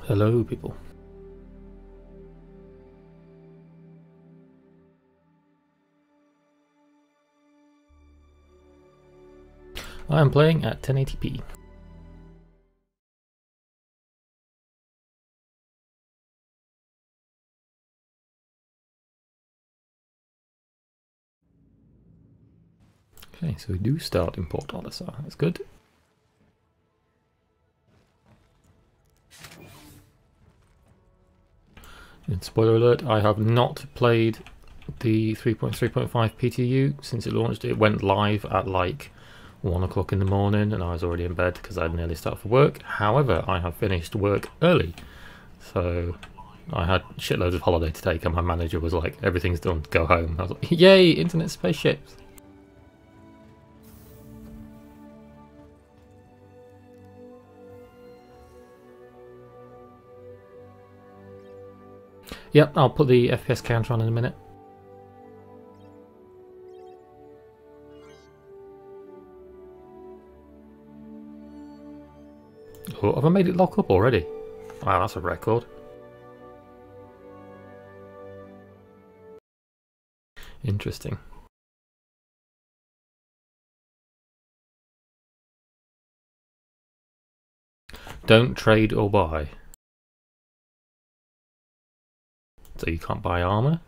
Hello, people. I am playing at 1080p. Okay, so we do start in Port Olisar. That's good. And spoiler alert, I have not played the 3.3.5 PTU since it launched. It went live at like 1 o'clock in the morning and I was already in bed because I'd nearly started for work. However, I have finished work early. So I had shitloads of holiday to take and my manager was like, everything's done, go home. I was like, yay, internet spaceships. Yep, I'll put the FPS counter on in a minute. Oh, have I made it lock up already? Wow, that's a record. Interesting. Don't trade or buy. So you can't buy armor?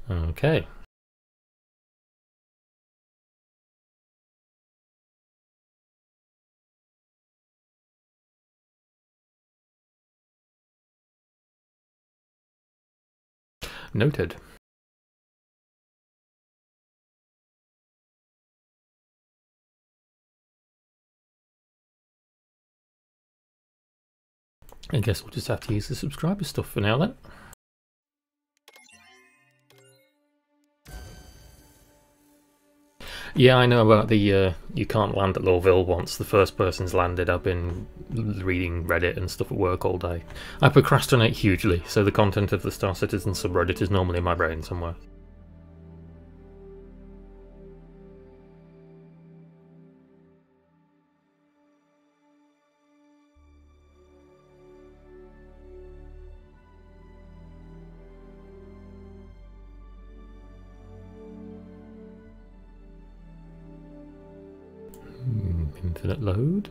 Okay. Noted. I guess we'll just have to use the subscriber stuff for now then. Yeah, I know about the you can't land at Lawville once the first person's landed. I've been reading Reddit and stuff at work all day. I procrastinate hugely, so the content of the Star Citizen subreddit is normally in my brain somewhere. Infinite load.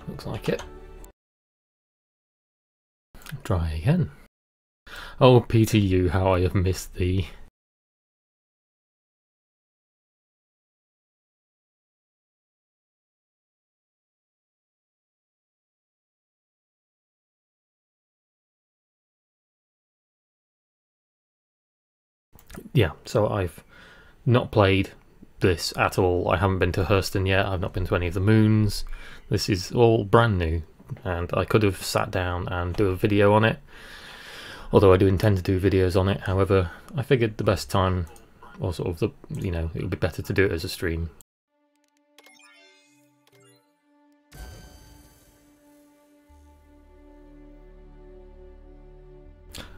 Looks like it. Try again. Oh, PTU, how I have missed thee. Yeah, so I've not played this at all. I haven't been to Hurston yet. I've not been to any of the moons. This is all brand new, and I could have sat down and do a video on it. Although I do intend to do videos on it. However, I figured the best time, or sort of the, you know, it would be better to do it as a stream.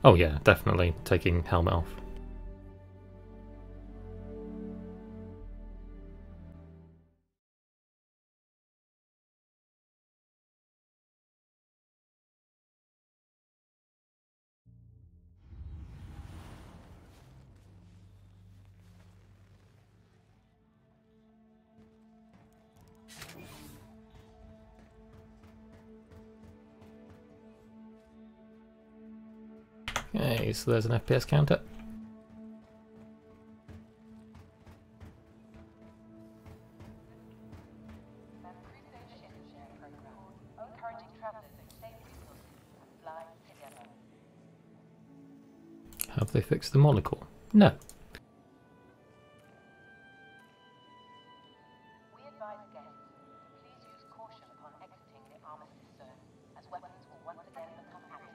Oh yeah, definitely taking helmet off. Okay, so there's an FPS counter. Have they fixed the monocle? No. We advise guests to please use caution upon exiting the armistice zone, as weapons will once again become active.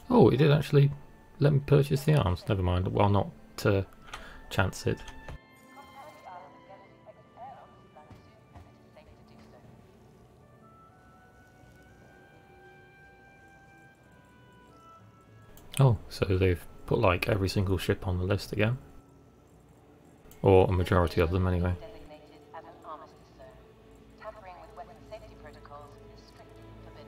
Oh, it did actually let me purchase the arms. Never mind. Well, not to chance it. Oh, so they've put like every single ship on the list again. or a majority of them anyway. Designated as an armistice zone. Tampering with weapon safety protocols is strictly forbidden.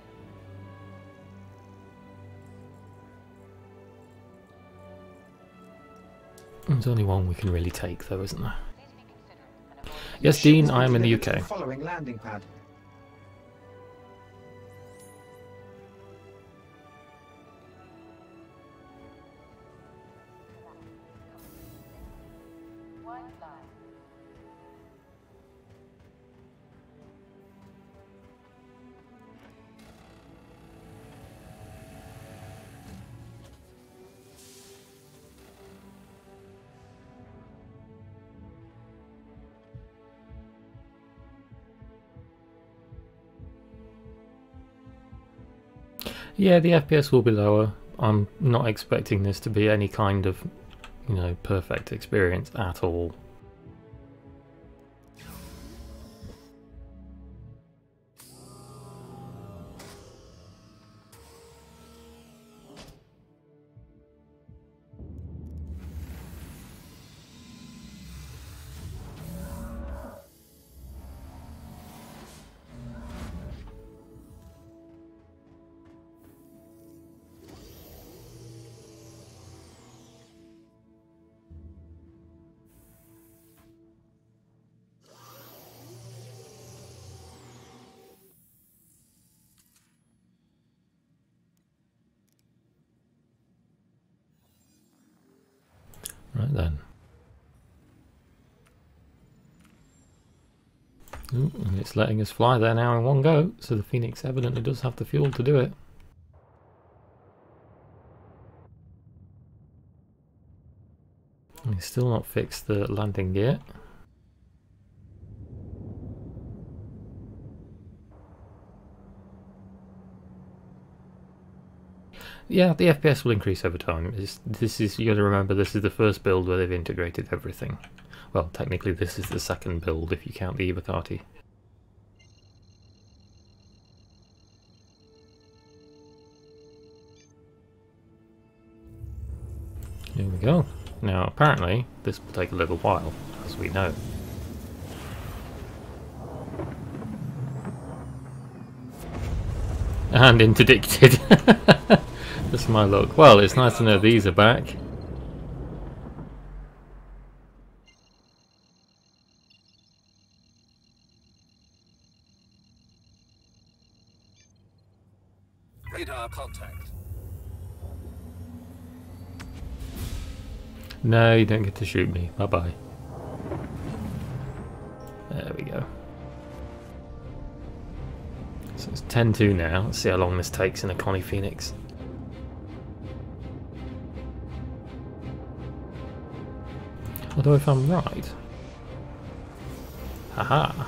There's only one we can really take, though, isn't there? Please be considerate and avoid Yes, Dean, I am in the Delivered to UK. the following landing pad. wide line. Yeah, the FPS will be lower. I'm not expecting this to be any kind of, you know, perfect experience at all. Right then. Ooh, and it's letting us fly there now in one go, so the Phoenix evidently does have the fuel to do it. It's still not fixed the landing gear. Yeah, the FPS will increase over time. This is, you got to remember, this is the first build where they've integrated everything. Well, technically this is the second build if you count the Overclocked. Here we go. Now apparently this will take a little while, as we know. And interdicted. Just my luck. Well, it's nice to know these are back. Radar contact. No, you don't get to shoot me. Bye bye. There we go. So it's 10-2 now. Let's see how long this takes in a Connie Phoenix. Although if I'm right... Haha!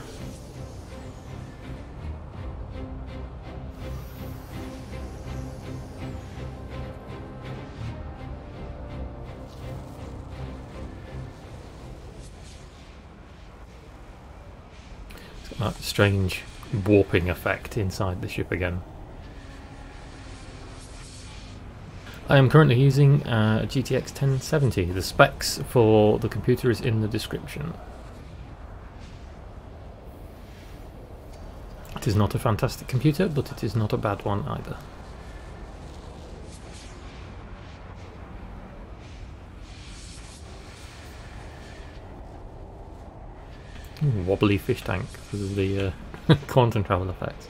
It's got that strange warping effect inside the ship again. I am currently using a GTX 1070. The specs for the computer is in the description. It is not a fantastic computer, but it is not a bad one either. Ooh, wobbly fish tank because of the quantum travel effect.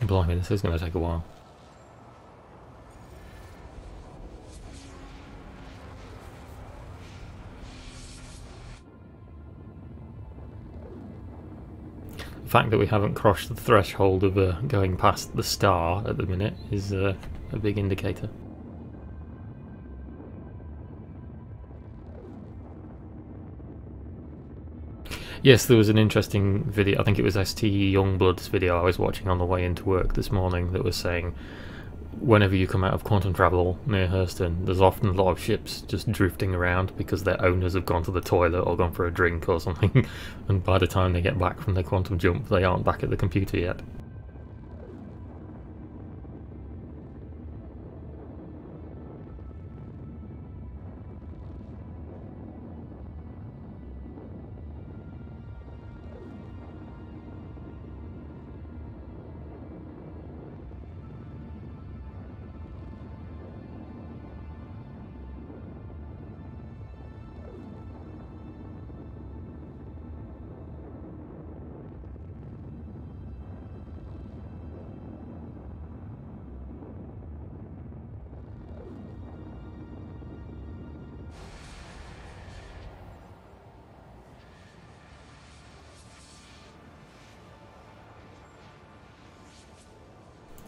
Blimey, this is going to take a while. The fact that we haven't crossed the threshold of going past the star at the minute is a big indicator. Yes, there was an interesting video, I think it was ST Youngblood's video I was watching on the way into work this morning, that was saying whenever you come out of quantum travel near Hurston, there's often a lot of ships just drifting around because their owners have gone to the toilet or gone for a drink or something, and by the time they get back from their quantum jump they aren't back at the computer yet.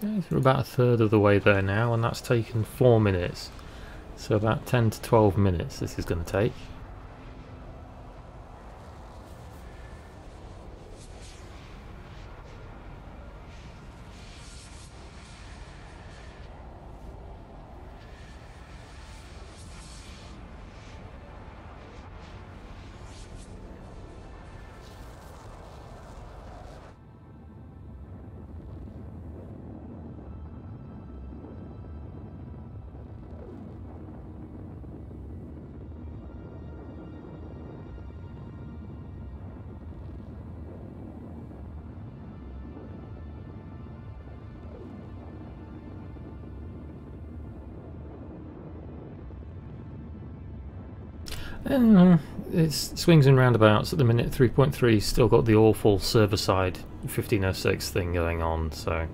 Yeah, so we're about a third of the way there now, and that's taken 4 minutes. So about 10 to 12 minutes this is going to take. It's swings and roundabouts at the minute. 3.3 still got the awful server-side 1506 thing going on, so...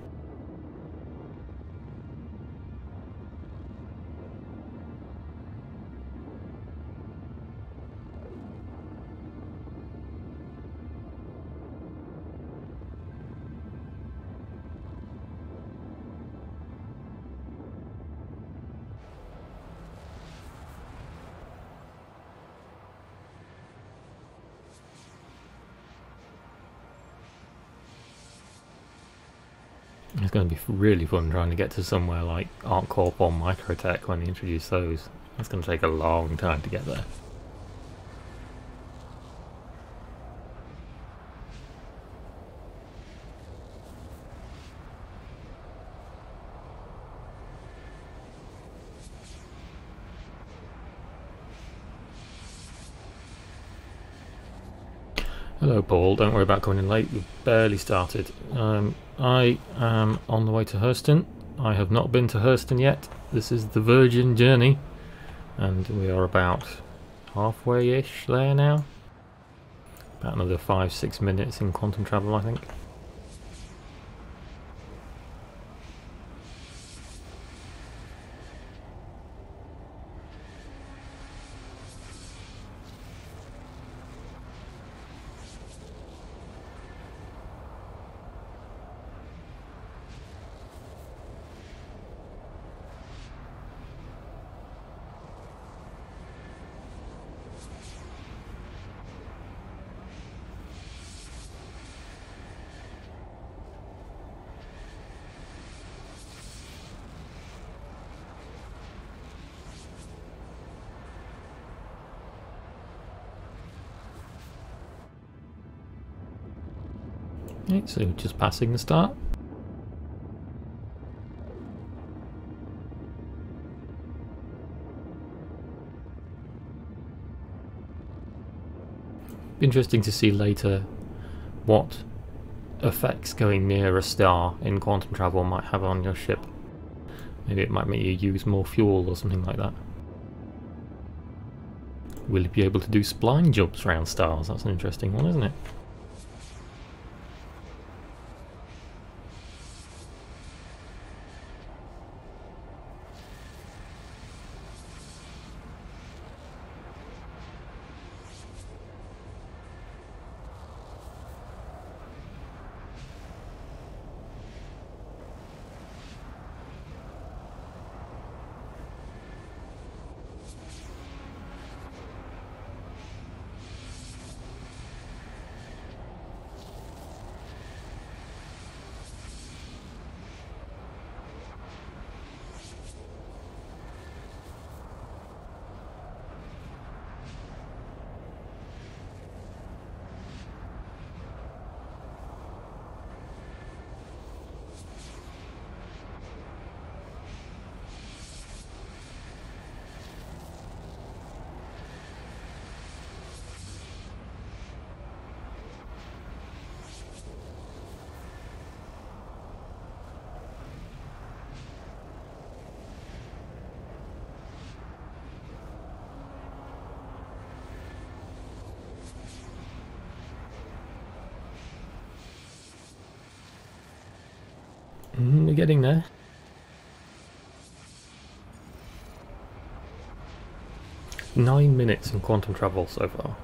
It's going to be really fun trying to get to somewhere like ArcCorp or Microtech when they introduce those. That's going to take a long time to get there. Hello Paul, don't worry about coming in late, we've barely started. I am on the way to Hurston. I have not been to Hurston yet. This is the Virgin journey, and we are about halfway-ish there now. About another 5-6 minutes in quantum travel, I think. Okay, so just passing the start. Be interesting to see later what effects going near a star in quantum travel might have on your ship. Maybe it might make you use more fuel or something like that. Will you be able to do spline jumps around stars? That's an interesting one, isn't it? We're getting there. Nine minutes in quantum travel so far.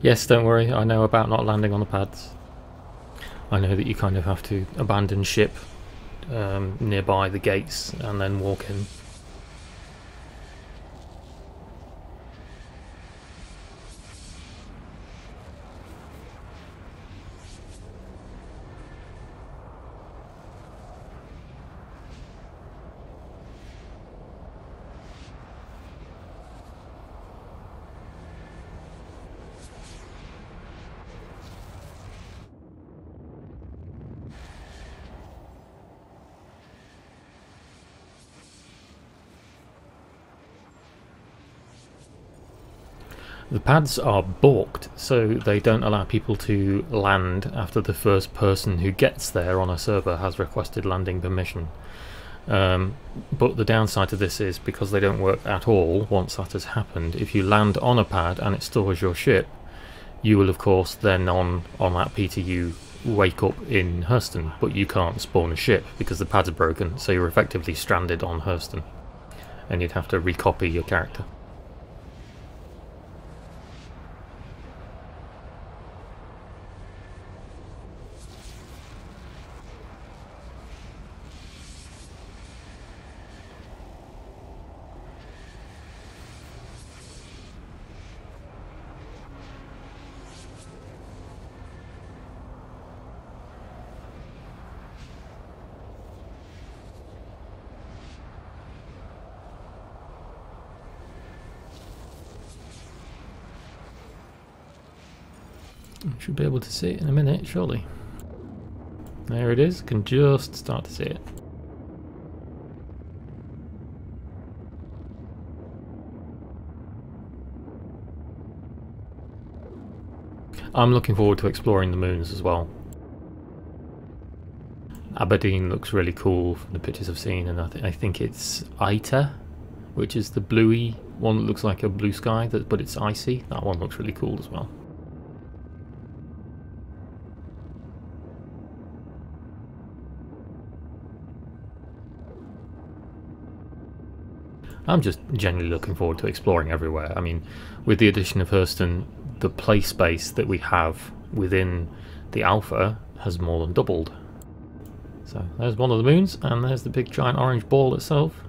Yes, don't worry, I know about not landing on the pads. I know that you kind of have to abandon ship nearby the gates and then walk in. The pads are balked, so they don't allow people to land after the first person who gets there on a server has requested landing permission. But the downside to this is, because they don't work at all once that has happened, if you land on a pad and it stores your ship, you will of course then on that PTU wake up in Hurston, but you can't spawn a ship because the pads are broken, so you're effectively stranded on Hurston, and you'd have to recopy your character. Should be able to see it in a minute, surely. There it is, can just start to see it. I'm looking forward to exploring the moons as well. Aberdeen looks really cool from the pictures I've seen, and I think it's Ita, which is the bluey one that looks like a blue sky, but it's icy. That one looks really cool as well. I'm just generally looking forward to exploring everywhere. I mean, with the addition of Hurston, the play space that we have within the alpha has more than doubled. So there's one of the moons, and there's the big giant orange ball itself.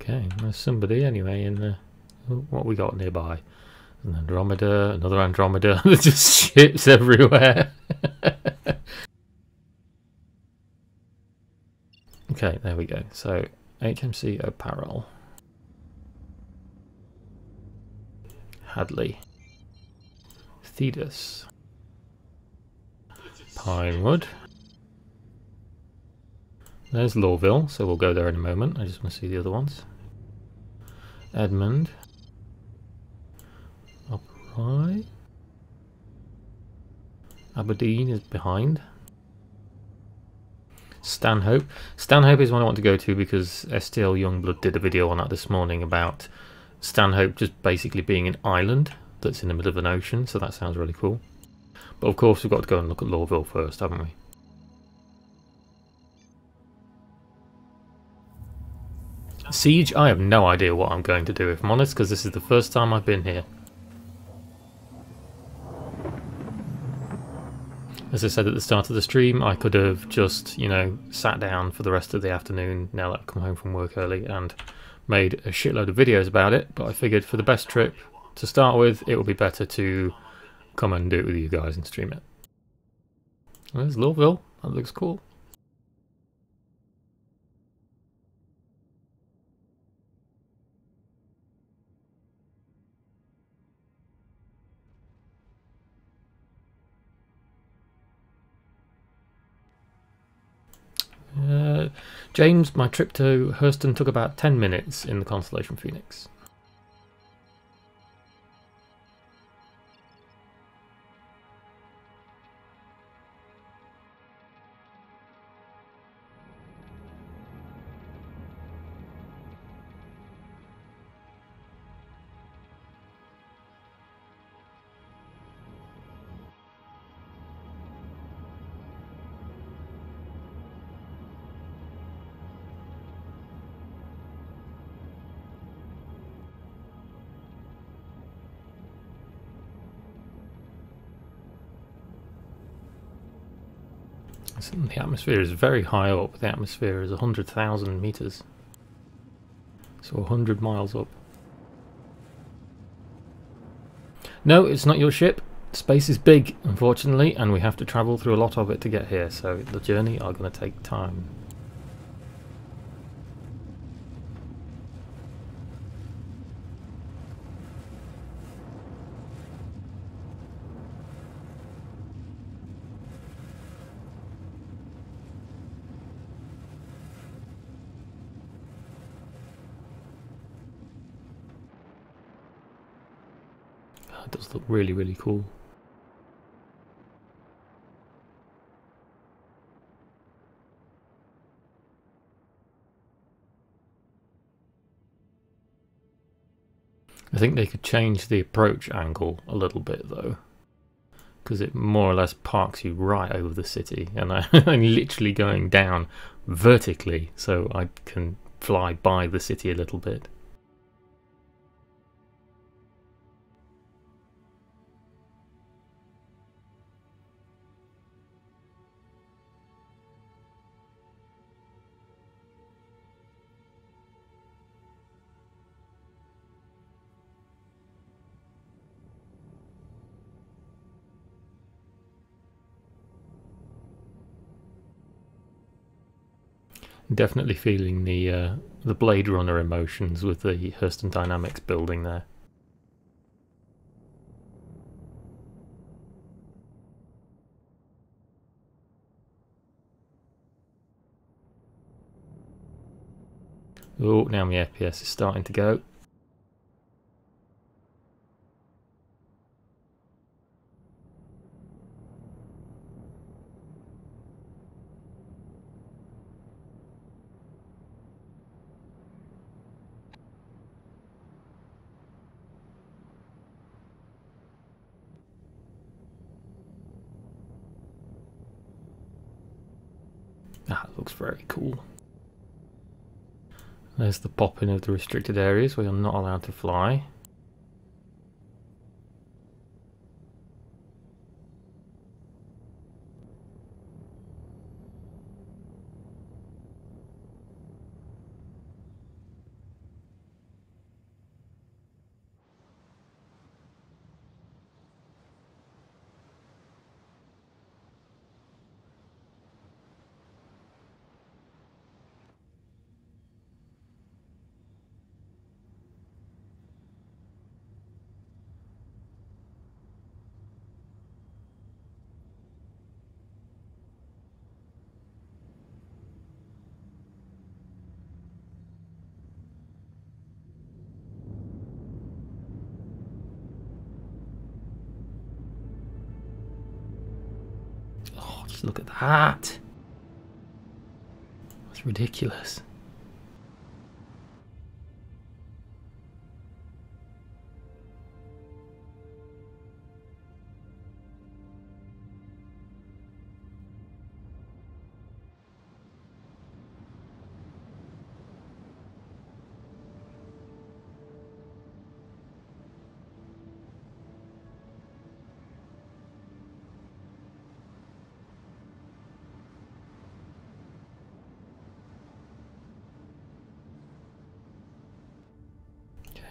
Okay, there's somebody anyway in the... what we got nearby? An Andromeda, another Andromeda, there's just ships everywhere. Okay, there we go. So, HMC Apparel. Hadley. Thetis. Pinewood. There's Lawville, so we'll go there in a moment. I just want to see the other ones. Edmund. Upright. Aberdeen is behind. Stanhope. Stanhope is one I want to go to because STL Youngblood did a video on that this morning about Stanhope just basically being an island that's in the middle of an ocean, so that sounds really cool. But of course we've got to go and look at Lawville first, haven't we? Siege, I have no idea what I'm going to do if I'm honest, because this is the first time I've been here. As I said at the start of the stream, I could have just, you know, sat down for the rest of the afternoon now that I've come home from work early and made a shitload of videos about it, but I figured for the best trip to start with, it would be better to come and do it with you guys and stream it. There's Louisville. That looks cool. James, my trip to Hurston took about 10 minutes in the Constellation Phoenix. The atmosphere is very high up. The atmosphere is 100,000 meters. So 100 miles up. No, it's not your ship. Space is big, unfortunately, and we have to travel through a lot of it to get here, so the journey are going to take time. It does look really, really cool. I think they could change the approach angle a little bit though, because it more or less parks you right over the city, and I'm literally going down vertically so I can fly by the city a little bit. Definitely feeling the Blade Runner emotions with the Hurston Dynamics building there. Oh, now my FPS is starting to go. That looks very cool. There's the pop-in of the restricted areas where you're not allowed to fly. Just look at that. That's ridiculous.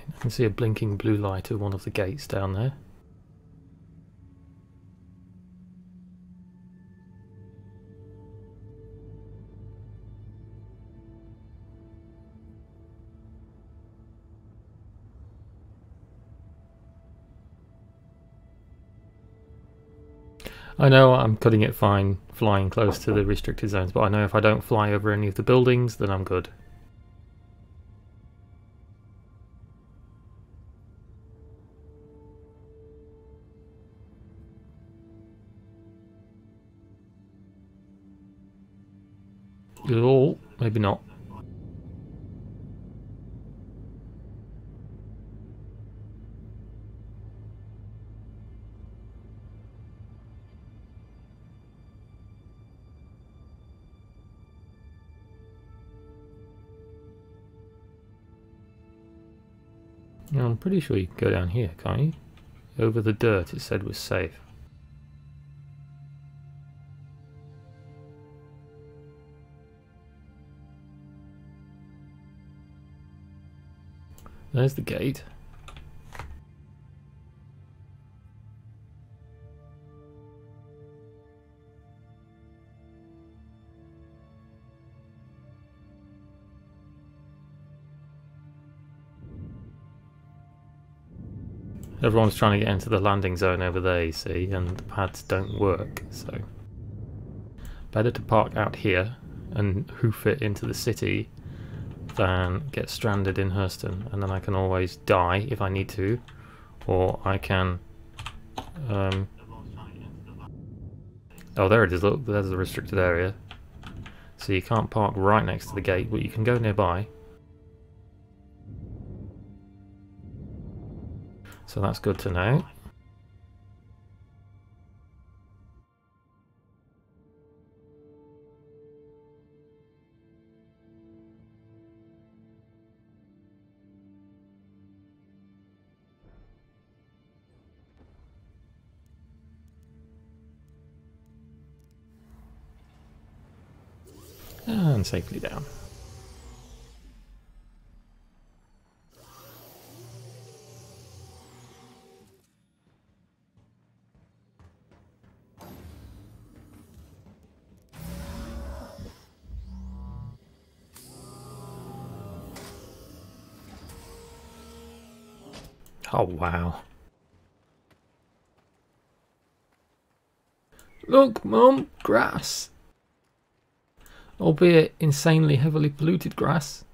I can see a blinking blue light at one of the gates down there. I know I'm cutting it fine flying close to the restricted zones, but I know if I don't fly over any of the buildings, then I'm good. Oh, maybe not. I'm pretty sure you can go down here, can't you? Over the dirt it said was safe. There's the gate. Everyone's trying to get into the landing zone over there, you see, and the pads don't work, so better to park out here and hoof it into the city than get stranded in Hurston, and then I can always die if I need to, or I can oh, there it is, look, there's the restricted area. So you can't park right next to the gate, but you can go nearby. So that's good to know. And safely down. Oh wow. Look, Mum, grass. Albeit insanely heavily polluted grass.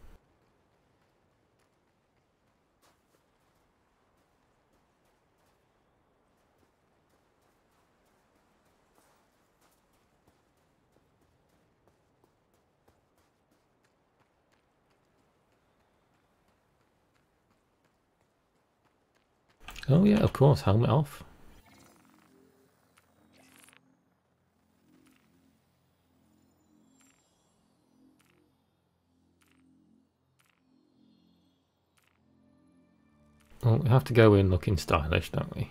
Oh yeah, of course, helmet off. Well, we have to go in looking stylish, don't we?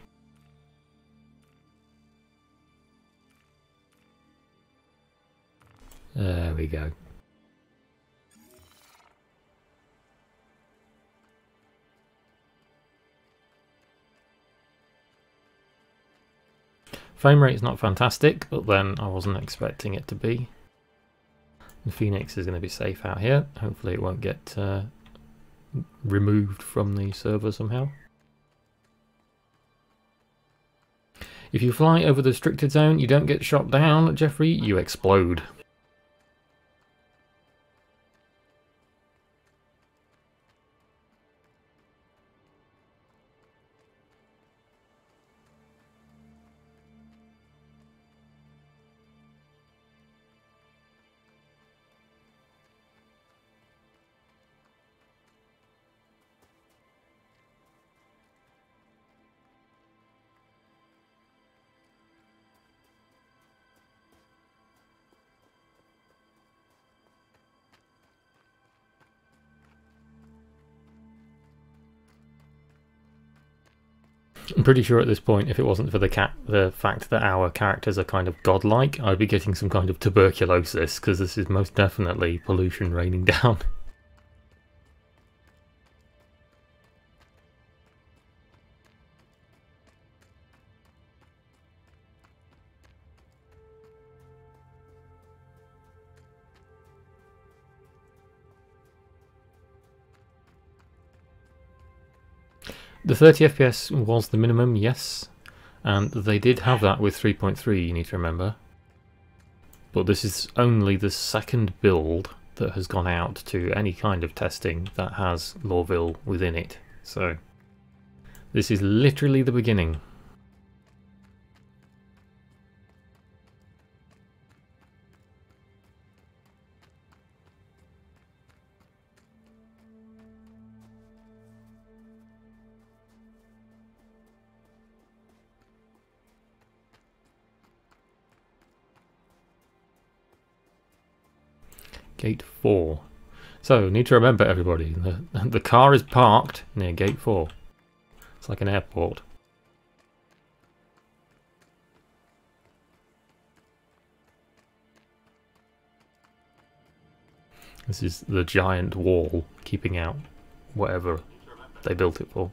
There we go. Frame rate's not fantastic, but then I wasn't expecting it to be. The Phoenix is going to be safe out here. Hopefully it won't get removed from the server somehow. If you fly over the restricted zone, you don't get shot down, Jeffrey, you explode. I'm pretty sure at this point, if it wasn't for the fact that our characters are kind of godlike, I'd be getting some kind of tuberculosis, because this is most definitely pollution raining down. The 30 FPS was the minimum, yes. And they did have that with 3.3, you need to remember. But this is only the second build that has gone out to any kind of testing that has Lorville within it. So this is literally the beginning. Gate 4. So, need to remember everybody, the car is parked near Gate 4. It's like an airport. This is the giant wall keeping out whatever they built it for.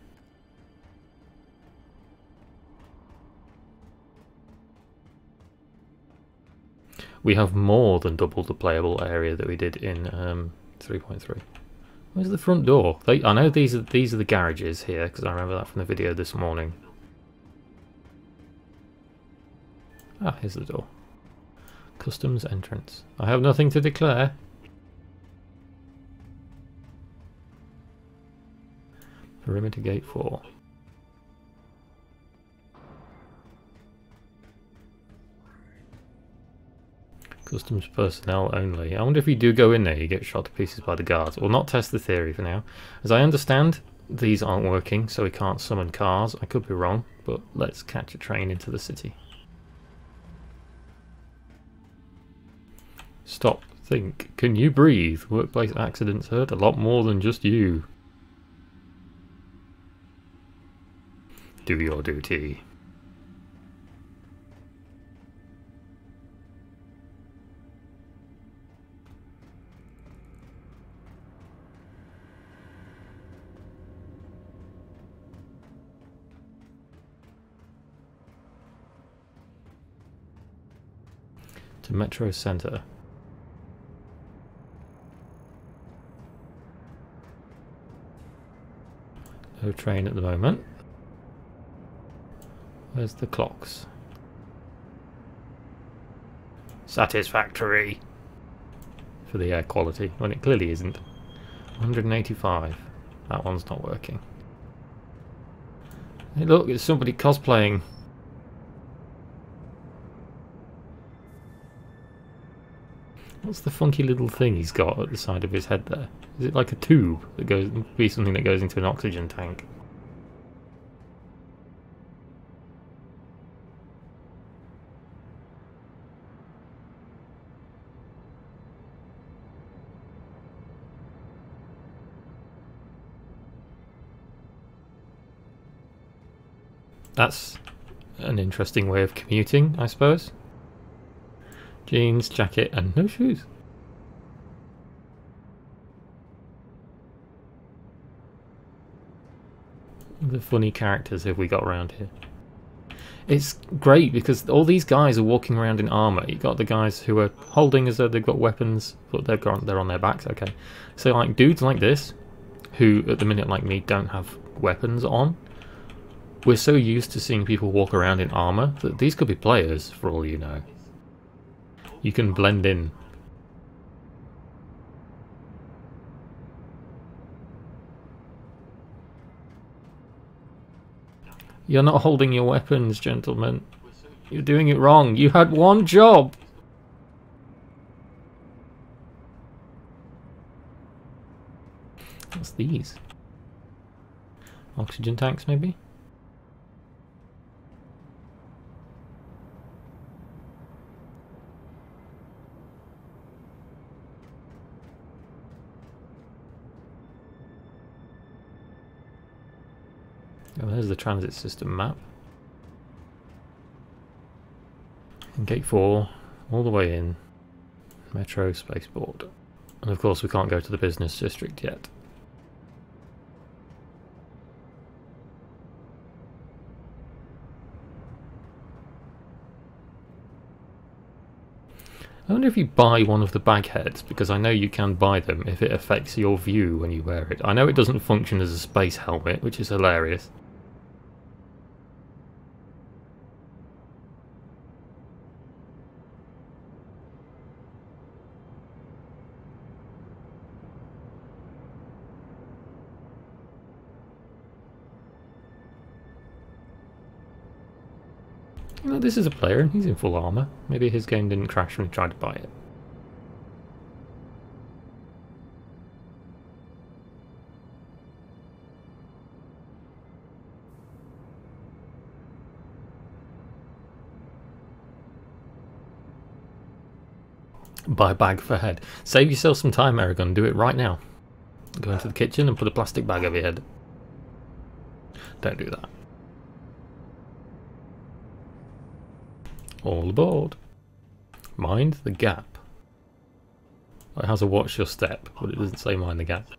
We have more than double the playable area that we did in 3.3. Where's the front door? I know these are the garages here because I remember that from the video this morning. Ah, here's the door. Customs entrance. I have nothing to declare. Perimeter gate 4. Customs personnel only. I wonder if you do go in there, you get shot to pieces by the guards. We'll not test the theory for now. As I understand, these aren't working, so we can't summon cars. I could be wrong, but let's catch a train into the city. Stop. Think. Can you breathe? Workplace accidents hurt a lot more than just you. Do your duty. To Metro Centre. No train at the moment. Where's the clocks? Satisfactory for the air quality, when it clearly isn't. 185. That one's not working. Hey look, it's somebody cosplaying. What's the funky little thing he's got at the side of his head there? Is it like a tube that goes, be something that goes into an oxygen tank? That's an interesting way of commuting, I suppose. Jeans, jacket, and no shoes. The funny characters have we got around here? It's great because all these guys are walking around in armour. You've got the guys who are holding as though they've got weapons, but they're on their backs, okay. So like dudes like this, who at the minute like me don't have weapons on, we're so used to seeing people walk around in armour that these could be players for all you know. You can blend in. You're not holding your weapons, gentlemen. You're doing it wrong. You had one job. What's these? Oxygen tanks, maybe? Oh, there's the transit system map. And gate 4, all the way in. Metro Spaceport. And of course we can't go to the business district yet. I wonder if you buy one of the bag heads, because I know you can buy them if it affects your view when you wear it. I know it doesn't function as a space helmet, which is hilarious. You know, this is a player and he's in full armour. Maybe his game didn't crash when he tried to buy it. Buy a bag for head. Save yourself some time, Aragon. Do it right now. Go into the kitchen and put a plastic bag over your head. Don't do that. All aboard. Mind the gap. It has a watch your step, but it doesn't say mind the gap.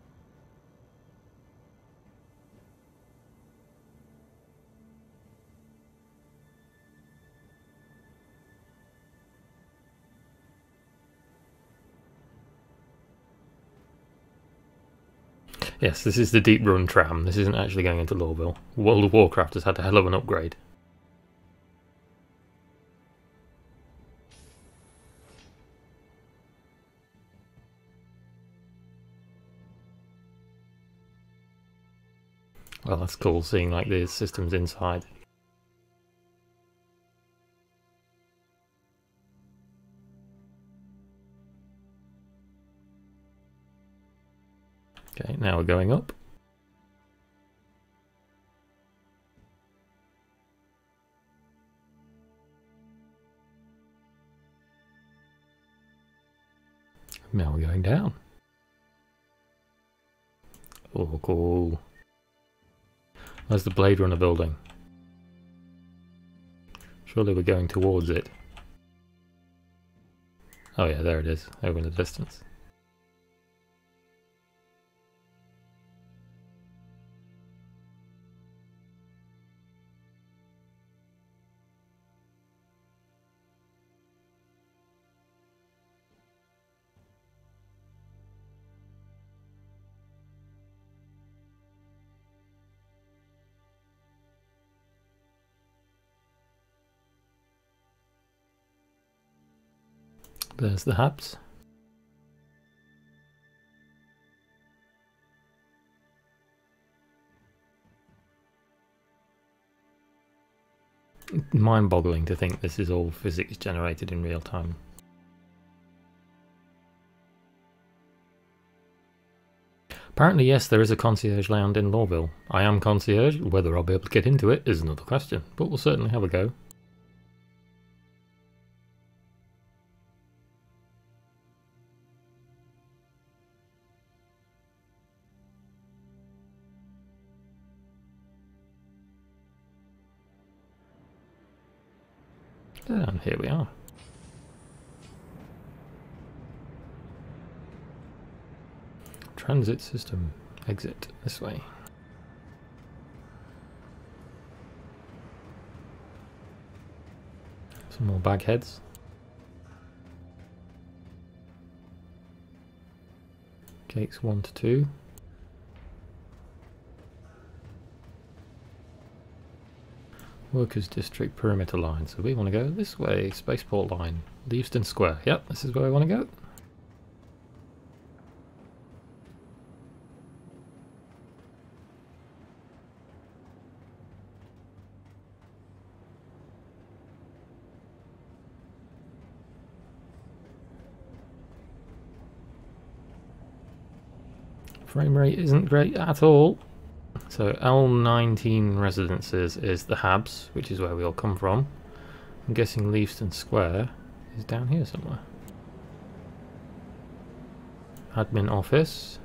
Yes, this is the Deep Run tram. This isn't actually going into Lawville. World of Warcraft has had a hell of an upgrade. Well, that's cool seeing like the systems inside. Okay, now we're going up. Now we're going down. Oh, cool. There's the Blade Runner building. Surely we're going towards it. Oh yeah, there it is, over in the distance. There's the hubs. Mind-boggling to think this is all physics generated in real time. Apparently, yes, there is a concierge lounge in Lawville. I am concierge. Whether I'll be able to get into it is another question, but we'll certainly have a go. And here we are. Transit system. Exit this way. Some more bag heads. Gates 1 to 2. Workers District perimeter line. So we want to go this way. Spaceport line. Leavesden Square. Yep, this is where I want to go. Frame rate isn't great at all. So L19 Residences is the Habs, which is where we all come from. I'm guessing Leavesden Square is down here somewhere. Admin office.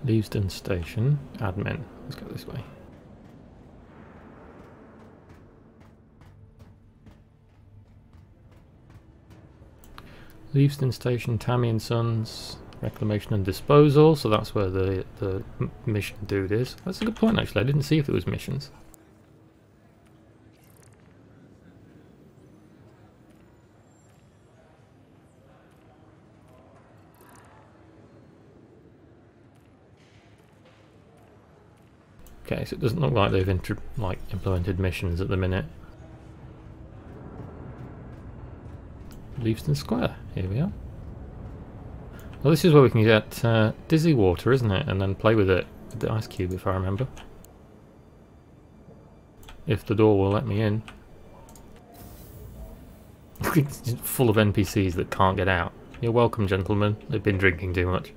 Leavesden Station, admin. Let's go this way. Leavesden Station, Tammy and Sons, Reclamation and Disposal. So that's where the mission dude is. That's a good point actually. I didn't see if there was missions. Okay, so it doesn't look like they've implemented missions at the minute. Leavesden Square, here we are. Well, this is where we can get dizzy water, isn't it? And then play with it with the ice cube, if I remember. If the door will let me in. It's just full of NPCs that can't get out. You're welcome, gentlemen. They've been drinking too much.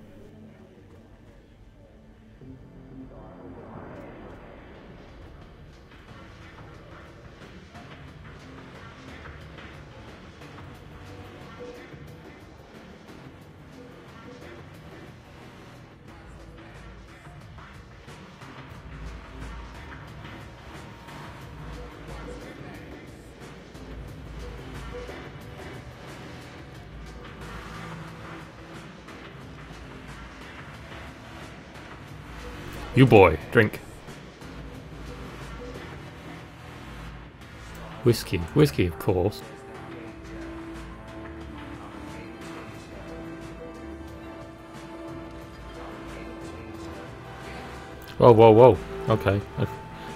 You boy, drink. Whiskey. Whiskey, of course. Whoa, whoa, whoa. Okay.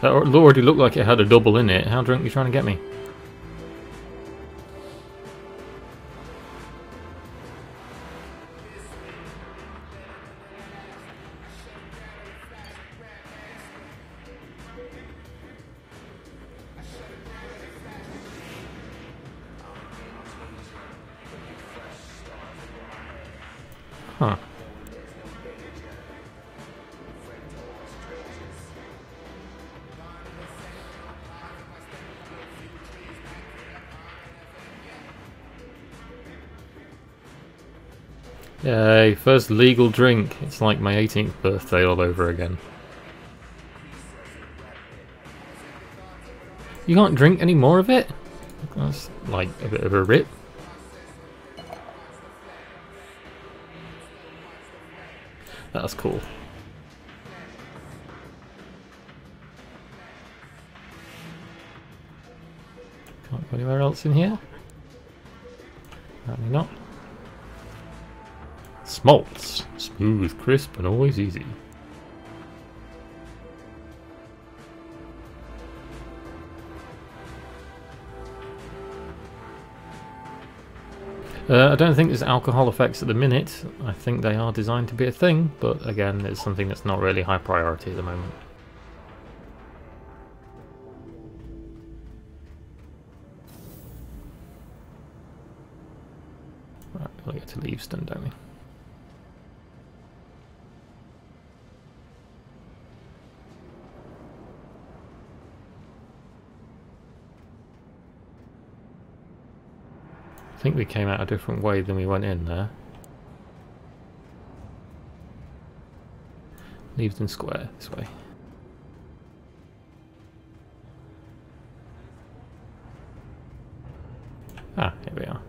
That already looked like it had a double in it. How drunk are you trying to get me? Huh. Yay, first legal drink. It's like my 18th birthday all over again. You can't drink any more of it? That's like a bit of a rip. That's cool. Can't go anywhere else in here? Apparently not. Smolts. Smooth, crisp, and always easy. I don't think there's alcohol effects at the minute. I think they are designed to be a thing, but again, it's something that's not really high priority at the moment. Right, we'll get to Leavesden, don't we? I think we came out a different way than we went in there. Leavesden Square, this way. Ah, here we are.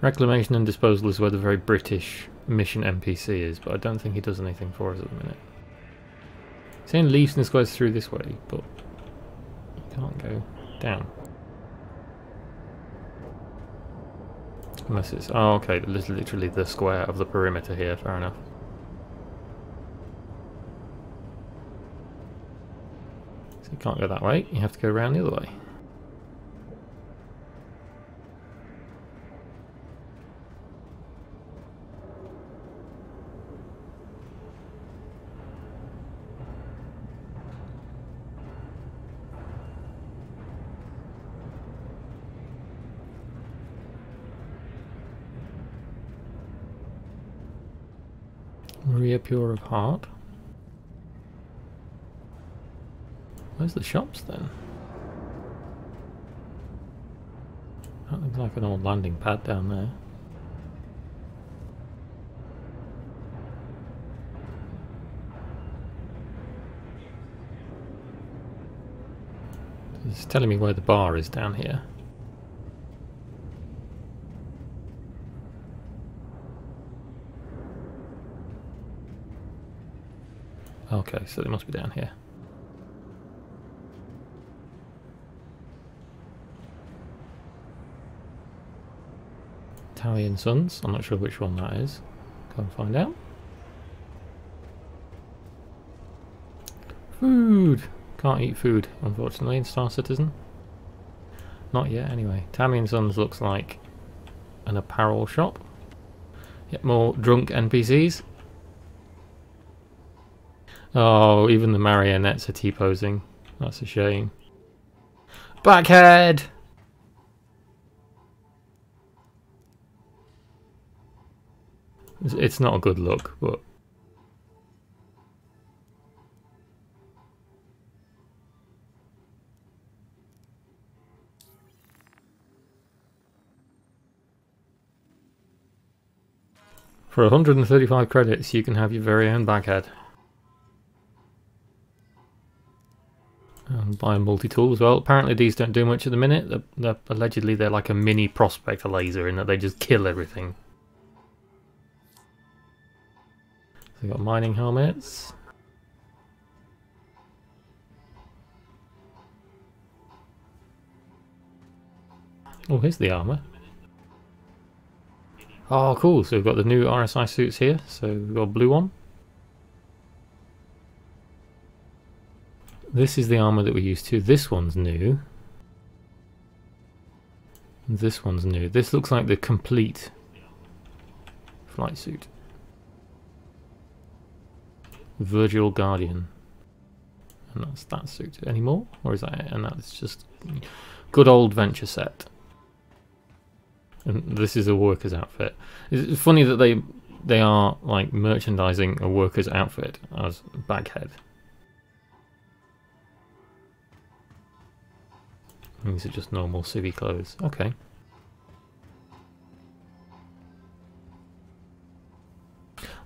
Reclamation and disposal is where the very British mission NPC is, but I don't think he does anything for us at the minute. Saying Leavesden Square is through this way, but can't go down. Unless it's... oh, okay, this is literally the square of the perimeter here, fair enough. So you can't go that way, you have to go around the other way. Maria Pure of Heart. Where's the shops then? That looks like an old landing pad down there. It's telling me where the bar is down here. Okay, so they must be down here. Italian Sons, I'm not sure which one that is. Go and find out. Food! Can't eat food, unfortunately, in Star Citizen. Not yet, anyway. Tammy & Sons looks like an apparel shop. Yet more drunk NPCs. Oh, even the marionettes are T-posing. That's a shame. Backhead! It's not a good look, but... For 135 credits, you can have your very own backhead. And buy a multi-tool as well. Apparently these don't do much at the minute. Allegedly they're like a mini prospector laser in that they just kill everything. So we've got mining helmets. Oh, here's the armour. Oh, cool. So we've got the new RSI suits here. So we've got a blue one. This is the armour that we used to. This one's new. This one's new. This looks like the complete flight suit. Virgil Guardian. And that's that suit. Any more? Or is that it? And that's just good old Venture set. And this is a worker's outfit. It's funny that they are like merchandising a worker's outfit as backhead. These are just normal civvy clothes. Okay.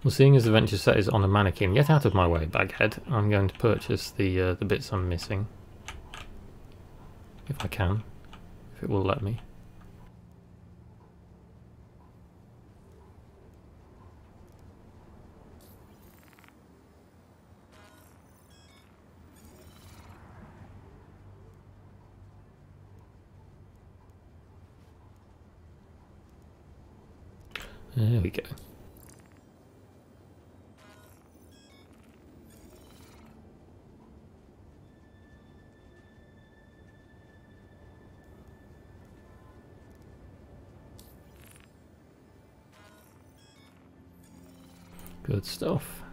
Well, seeing as the Venture set is on a mannequin, get out of my way, baghead. I'm going to purchase the bits I'm missing. If I can. If it will let me. There we go. Good stuff.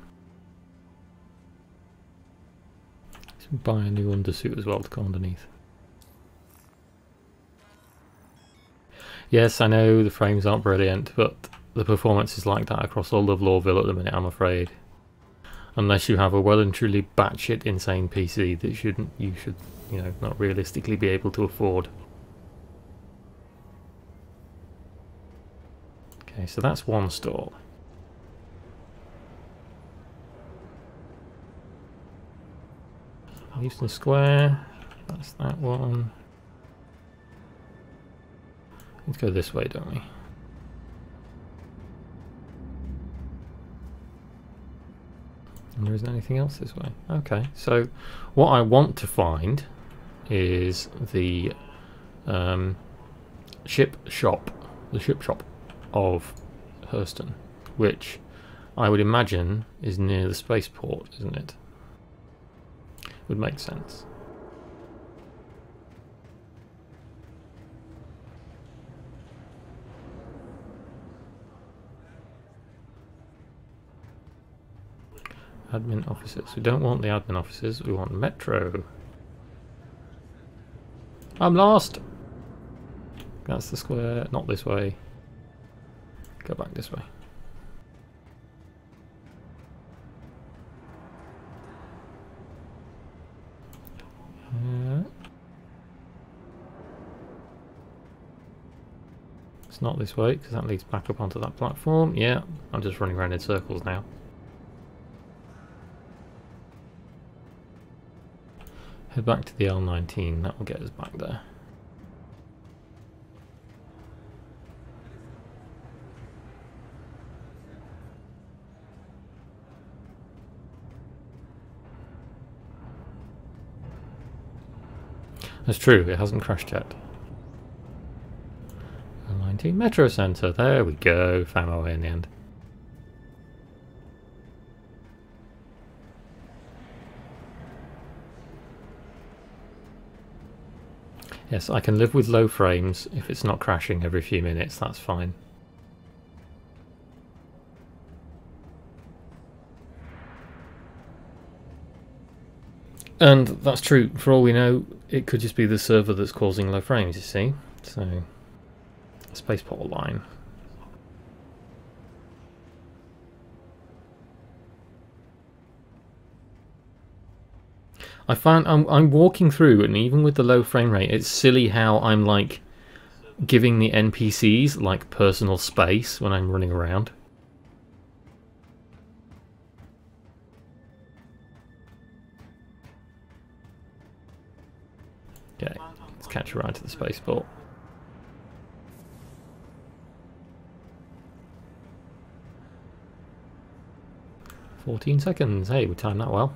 Let's buy a new undersuit as well to go underneath. Yes, I know the frames aren't brilliant, but the performance is like that across all of Lawville at the minute, I'm afraid. Unless you have a well and truly batshit insane PC that you should, you know, not realistically be able to afford. Okay, so that's one stall. Houston Square, that's that one. Let's go this way, don't we? And there isn't anything else this way. Okay, so what I want to find is the ship shop of Hurston, which I would imagine is near the spaceport, isn't it? Would make sense. Admin offices. We don't want the admin offices, we want Metro. I'm lost! That's the square, not this way. Go back this way. It's not this way, because that leads back up onto that platform. Yeah, I'm just running around in circles now. Head back to the L19, that will get us back there. That's true, it hasn't crashed yet. L19 Metro Centre, there we go, found my way in the end. Yes, I can live with low frames if it's not crashing every few minutes, that's fine. And that's true, for all we know, it could just be the server that's causing low frames, you see? So, spaceport line. I find I'm walking through, and even with the low frame rate, it's silly how I'm like giving the NPCs like personal space when I'm running around. Okay, let's catch a ride to the spaceport. "14 seconds. Hey, we timed that well.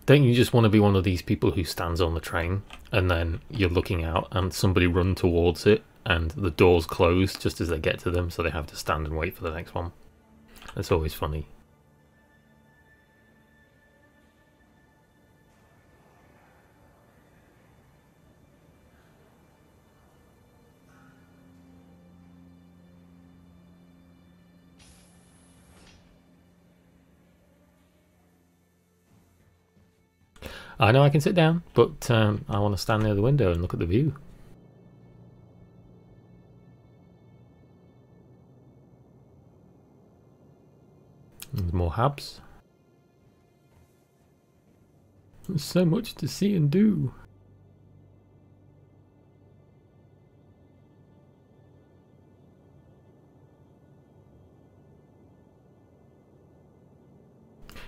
Don't you just want to be one of these people who stands on the train and then you're looking out and somebody run towards it and the doors close just as they get to them, so they have to stand and wait for the next one? It's always funny. I know I can sit down, but I want to stand near the window and look at the view. There's more hubs. There's so much to see and do.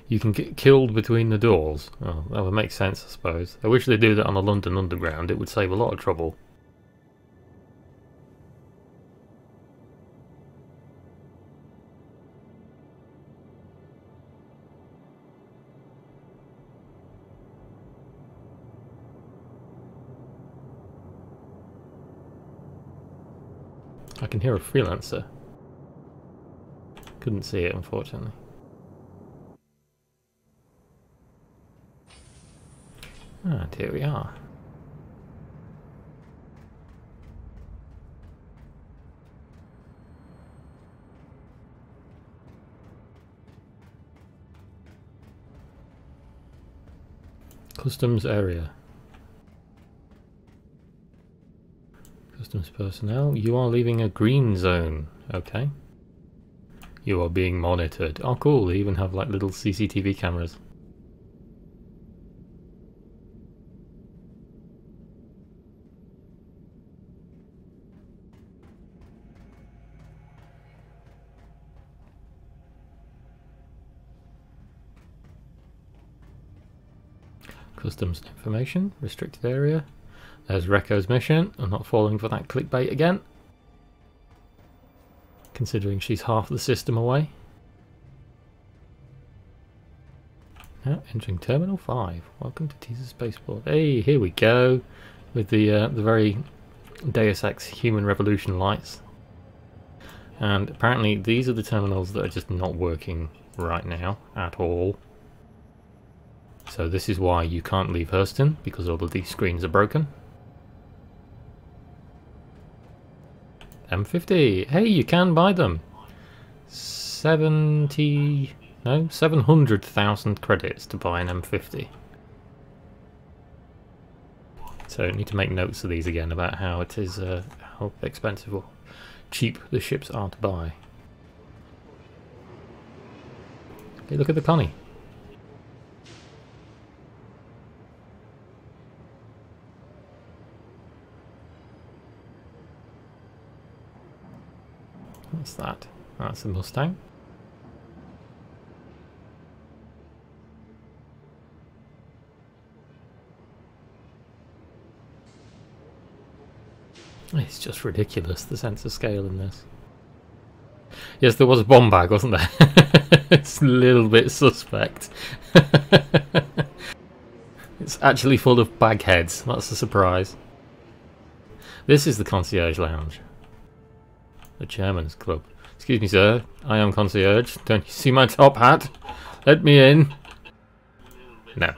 You can get killed between the doors. Oh, that would make sense, I suppose. I wish they'd do that on the London Underground. It would save a lot of trouble. I can hear a freelancer. Couldn't see it, unfortunately. And here we are. Customs area. Customs personnel. You are leaving a green zone. Okay. You are being monitored. Oh cool, they even have like little CCTV cameras. Customs information, restricted area. There's Reko's mission. I'm not falling for that clickbait again, considering she's half the system away. Now entering Terminal 5. Welcome to Teaser Spaceport. Hey, here we go with the very Deus Ex Human Revolution lights. And apparently these are the terminals that are just not working right now at all. So this is why you can't leave Hurston, because all of these screens are broken. M50. Hey, you can buy them. 700,000 credits to buy an M50. So I need to make notes of these again about how it is, how expensive or cheap the ships are to buy. Hey, look at the Connie. What's that? That's a Mustang. It's just ridiculous, the sense of scale in this. Yes, there was a bomb bag, wasn't there? It's a little bit suspect. It's actually full of bag heads. That's a surprise. This is the Concierge Lounge. The Chairman's Club. Excuse me, sir. I am Concierge. Don't you see my top hat? Let me in. No.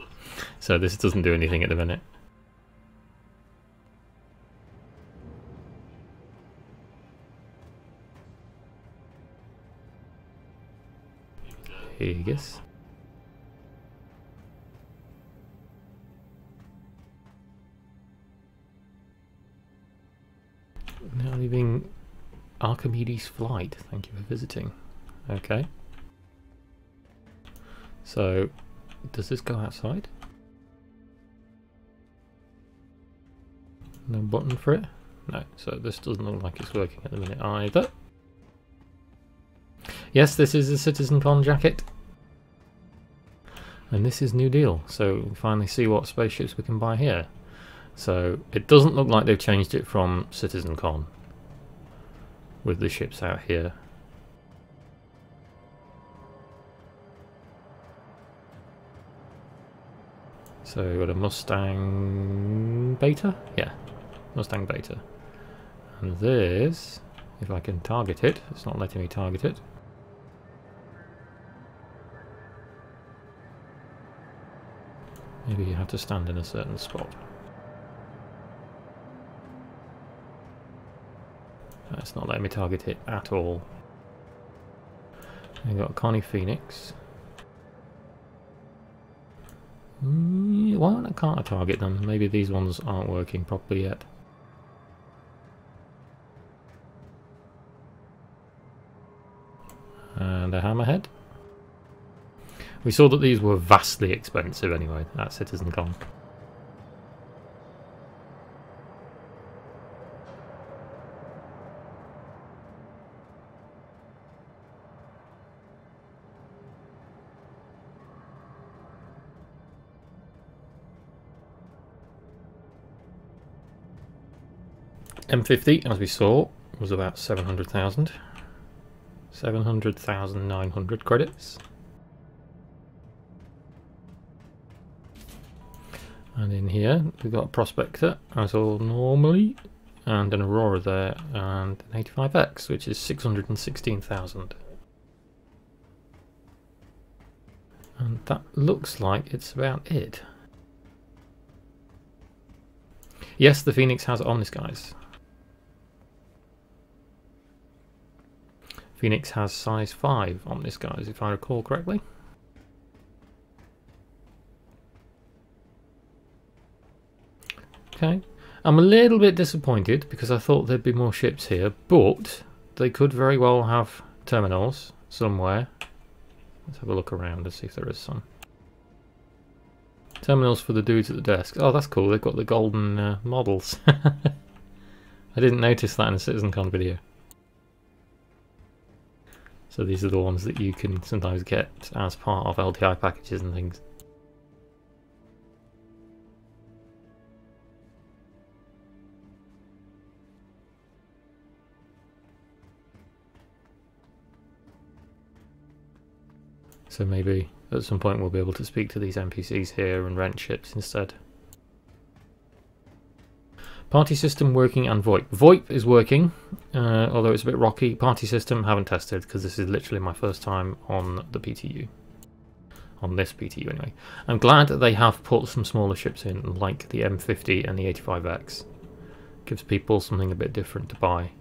So this doesn't do anything at the minute. Aegis. Now leaving Archimedes Flight. Thank you for visiting. Okay. So, does this go outside? No button for it? No. So this doesn't look like it's working at the minute either. Yes, this is a CitizenCon jacket. And this is New Deal. So we finally see what spaceships we can buy here. So it doesn't look like they've changed it from CitizenCon with the ships out here. So we've got a Mustang Beta? Yeah, Mustang Beta. And this, if I can target it, it's not letting me target it. Maybe you have to stand in a certain spot. It's not letting me target it at all. We've got Connie Phoenix. Why can't I target them? Maybe these ones aren't working properly yet. And a Hammerhead. We saw that these were vastly expensive anyway at CitizenCon. M50, as we saw, was about 700,000. 700,900 credits. And in here, we've got a Prospector, as all normally, and an Aurora there, and an 85X, which is 616,000. And that looks like it's about it. Yes, the Phoenix has Omnisguise. Phoenix has size 5 Omnisguise, if I recall correctly. Okay, I'm a little bit disappointed because I thought there'd be more ships here, but they could very well have terminals somewhere. Let's have a look around and see if there is some. Terminals for the dudes at the desk. Oh, that's cool, they've got the golden models. I didn't notice that in a CitizenCon video. So these are the ones that you can sometimes get as part of LTI packages and things. So maybe at some point we'll be able to speak to these NPCs here and rent ships instead. Party system working and VoIP. VoIP is working, although it's a bit rocky. Party system haven't tested because this is literally my first time on the PTU. On this PTU anyway. I'm glad that they have put some smaller ships in like the M50 and the 85X. Gives people something a bit different to buy.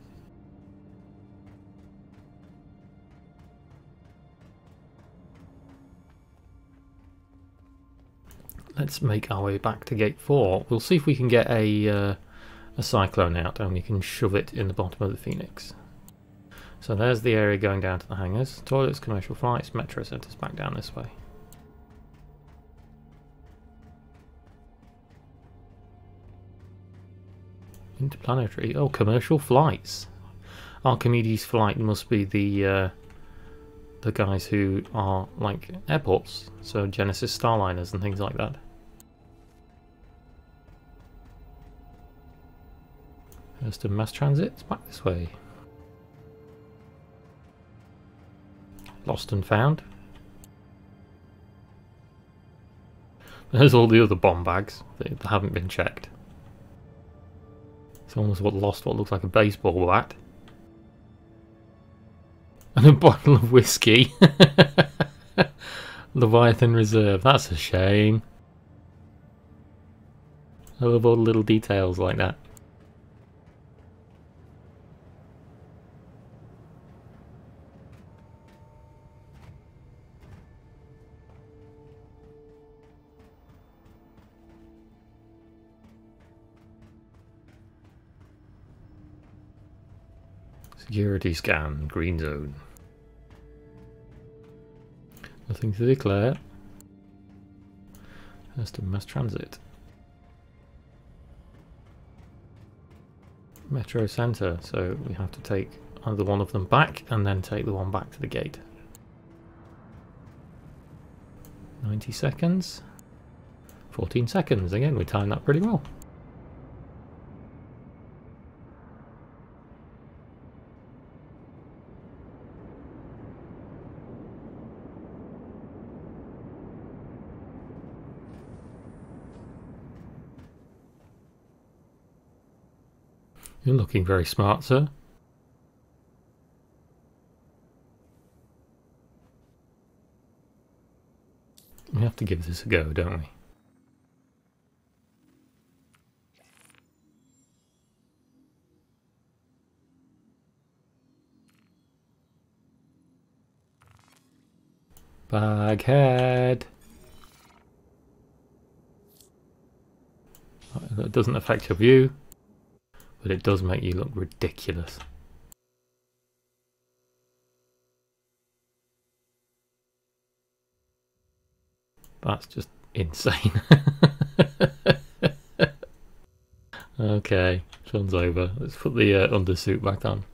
Let's make our way back to Gate 4. We'll see if we can get a Cyclone out and we can shove it in the bottom of the Phoenix. So there's the area going down to the hangars. Toilets, commercial flights, metro centres back down this way. Interplanetary. Oh, commercial flights. Archimedes Flight must be the guys who are like airports. So Genesis Starliners and things like that. Hurston Mass Transit, it's back this way. Lost and Found. There's all the other bomb bags that haven't been checked. Someone's lost what looks like a baseball bat. And a bottle of whiskey. Leviathan Reserve, that's a shame. I love all the little details like that. Security scan, green zone. Nothing to declare. Hurston mass transit. Metro Centre, so we have to take either one of them back and then take the one back to the gate. 90 seconds. 14 seconds, again we timed that pretty well. You're looking very smart, sir. We have to give this a go, don't we? Baghead. That doesn't affect your view, but it does make you look ridiculous. That's just insane. Okay, fun's over. Let's put the undersuit back on.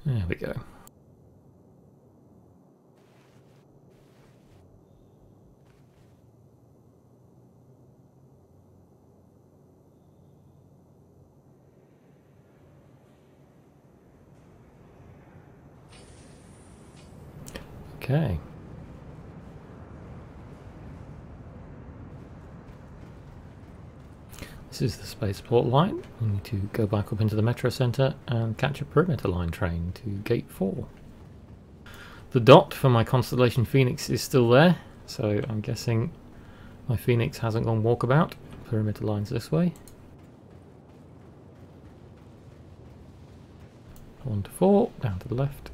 There we go. Okay. This is the spaceport line. We need to go back up into the metro centre and catch a perimeter line train to gate 4. The dot for my Constellation Phoenix is still there, so I'm guessing my Phoenix hasn't gone walkabout. Perimeter line's this way. 1 to 4, down to the left.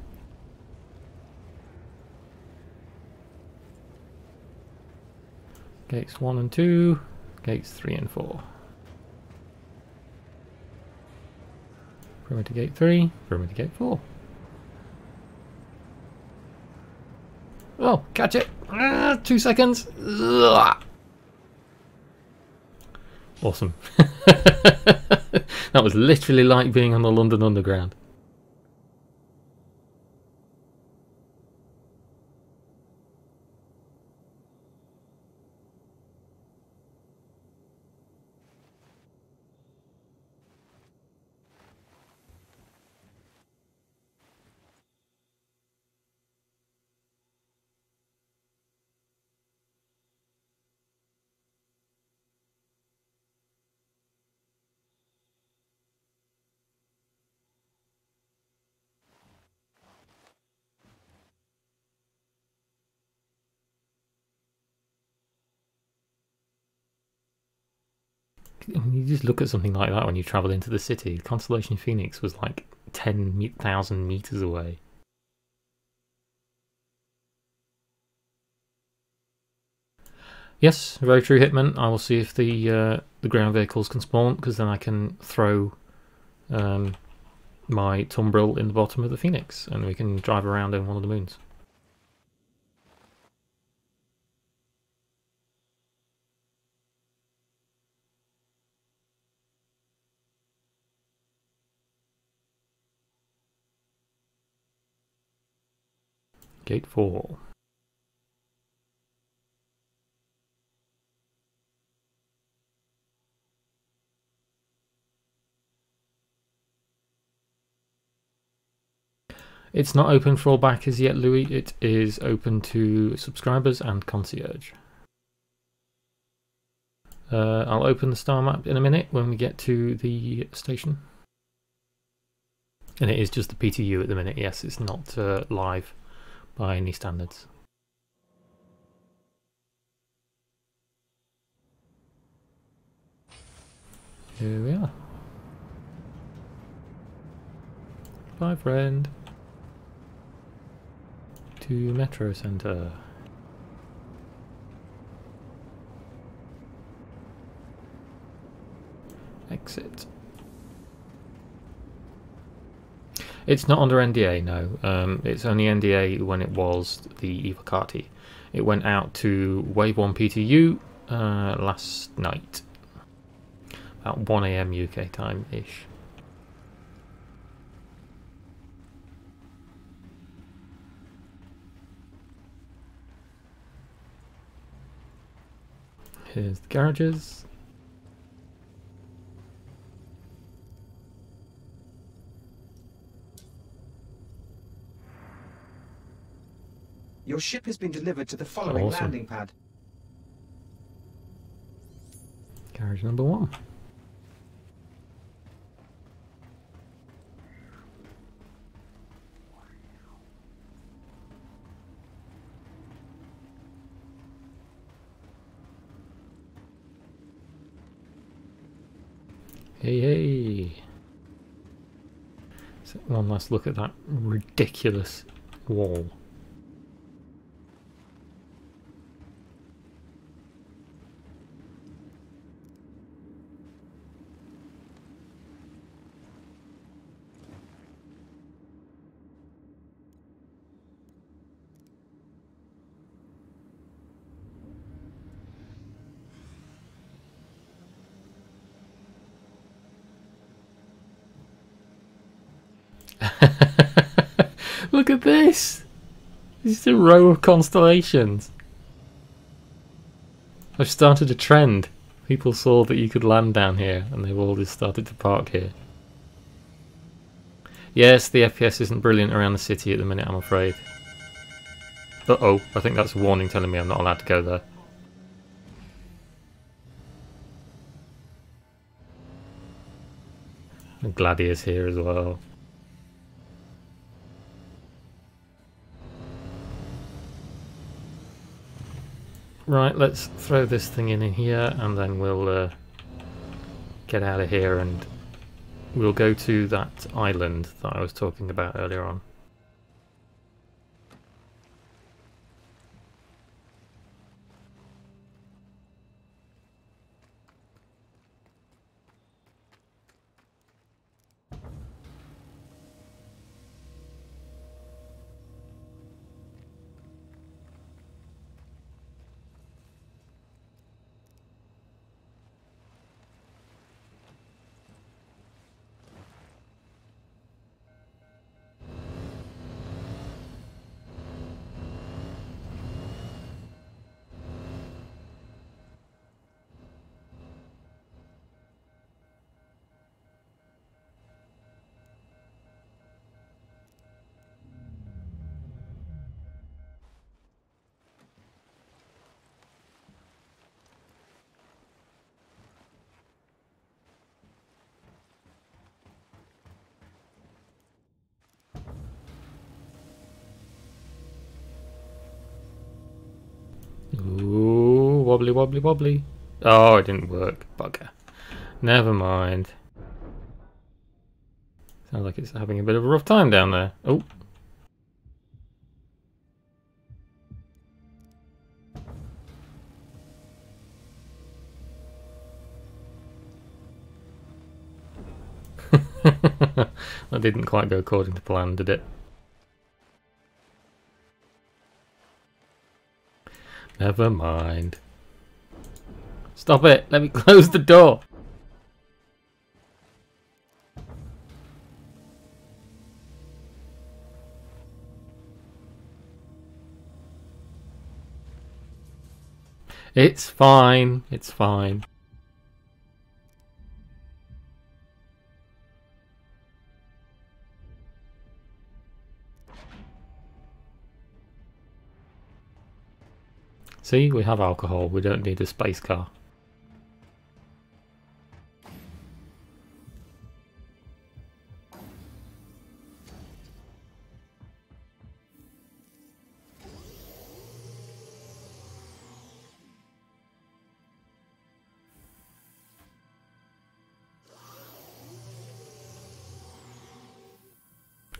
Gates 1 and 2, gates 3 and 4. Perimeter gate 3, perimeter gate 4. Oh, catch it! 2 seconds! Ugh. Awesome. That was literally like being on the London Underground. You just look at something like that when you travel into the city. Constellation Phoenix was like 10,000 meters away. Yes, very true, Hitman. I will see if the ground vehicles can spawn, because then I can throw my Tumbril in the bottom of the Phoenix, and we can drive around in one of the moons. Gate 4. It's not open for all backers yet, Louis. It is open to subscribers and concierge. I'll open the star map in a minute when we get to the station. And it is just the PTU at the minute, yes, it's not live by any standards. Here we are. Bye, friend. To Metro Centre. Exit. It's not under NDA, no. It's only NDA when it was the Evocati. It went out to Wave 1 PTU last night. About 1 AM UK time-ish. Here's the garages. Your ship has been delivered to the following landing pad. Garage number 1. Hey, hey. So one last look at that ridiculous wall. Look at this! It's a row of constellations. I've started a trend. People saw that you could land down here and they've all just started to park here. Yes, the FPS isn't brilliant around the city at the minute, I'm afraid. Uh-oh, I think that's a warning telling me I'm not allowed to go there. The Gladiator's here as well. Right, let's throw this thing in here and then we'll get out of here and we'll go to that island that I was talking about earlier on. Ooh, wobbly wobbly wobbly. Oh, it didn't work. Bugger. Never mind. Sounds like it's having a bit of a rough time down there. Oh. That didn't quite go according to plan, did it? Never mind. Stop it! Let me close the door! It's fine. It's fine. See, we have alcohol. We don't need a space car.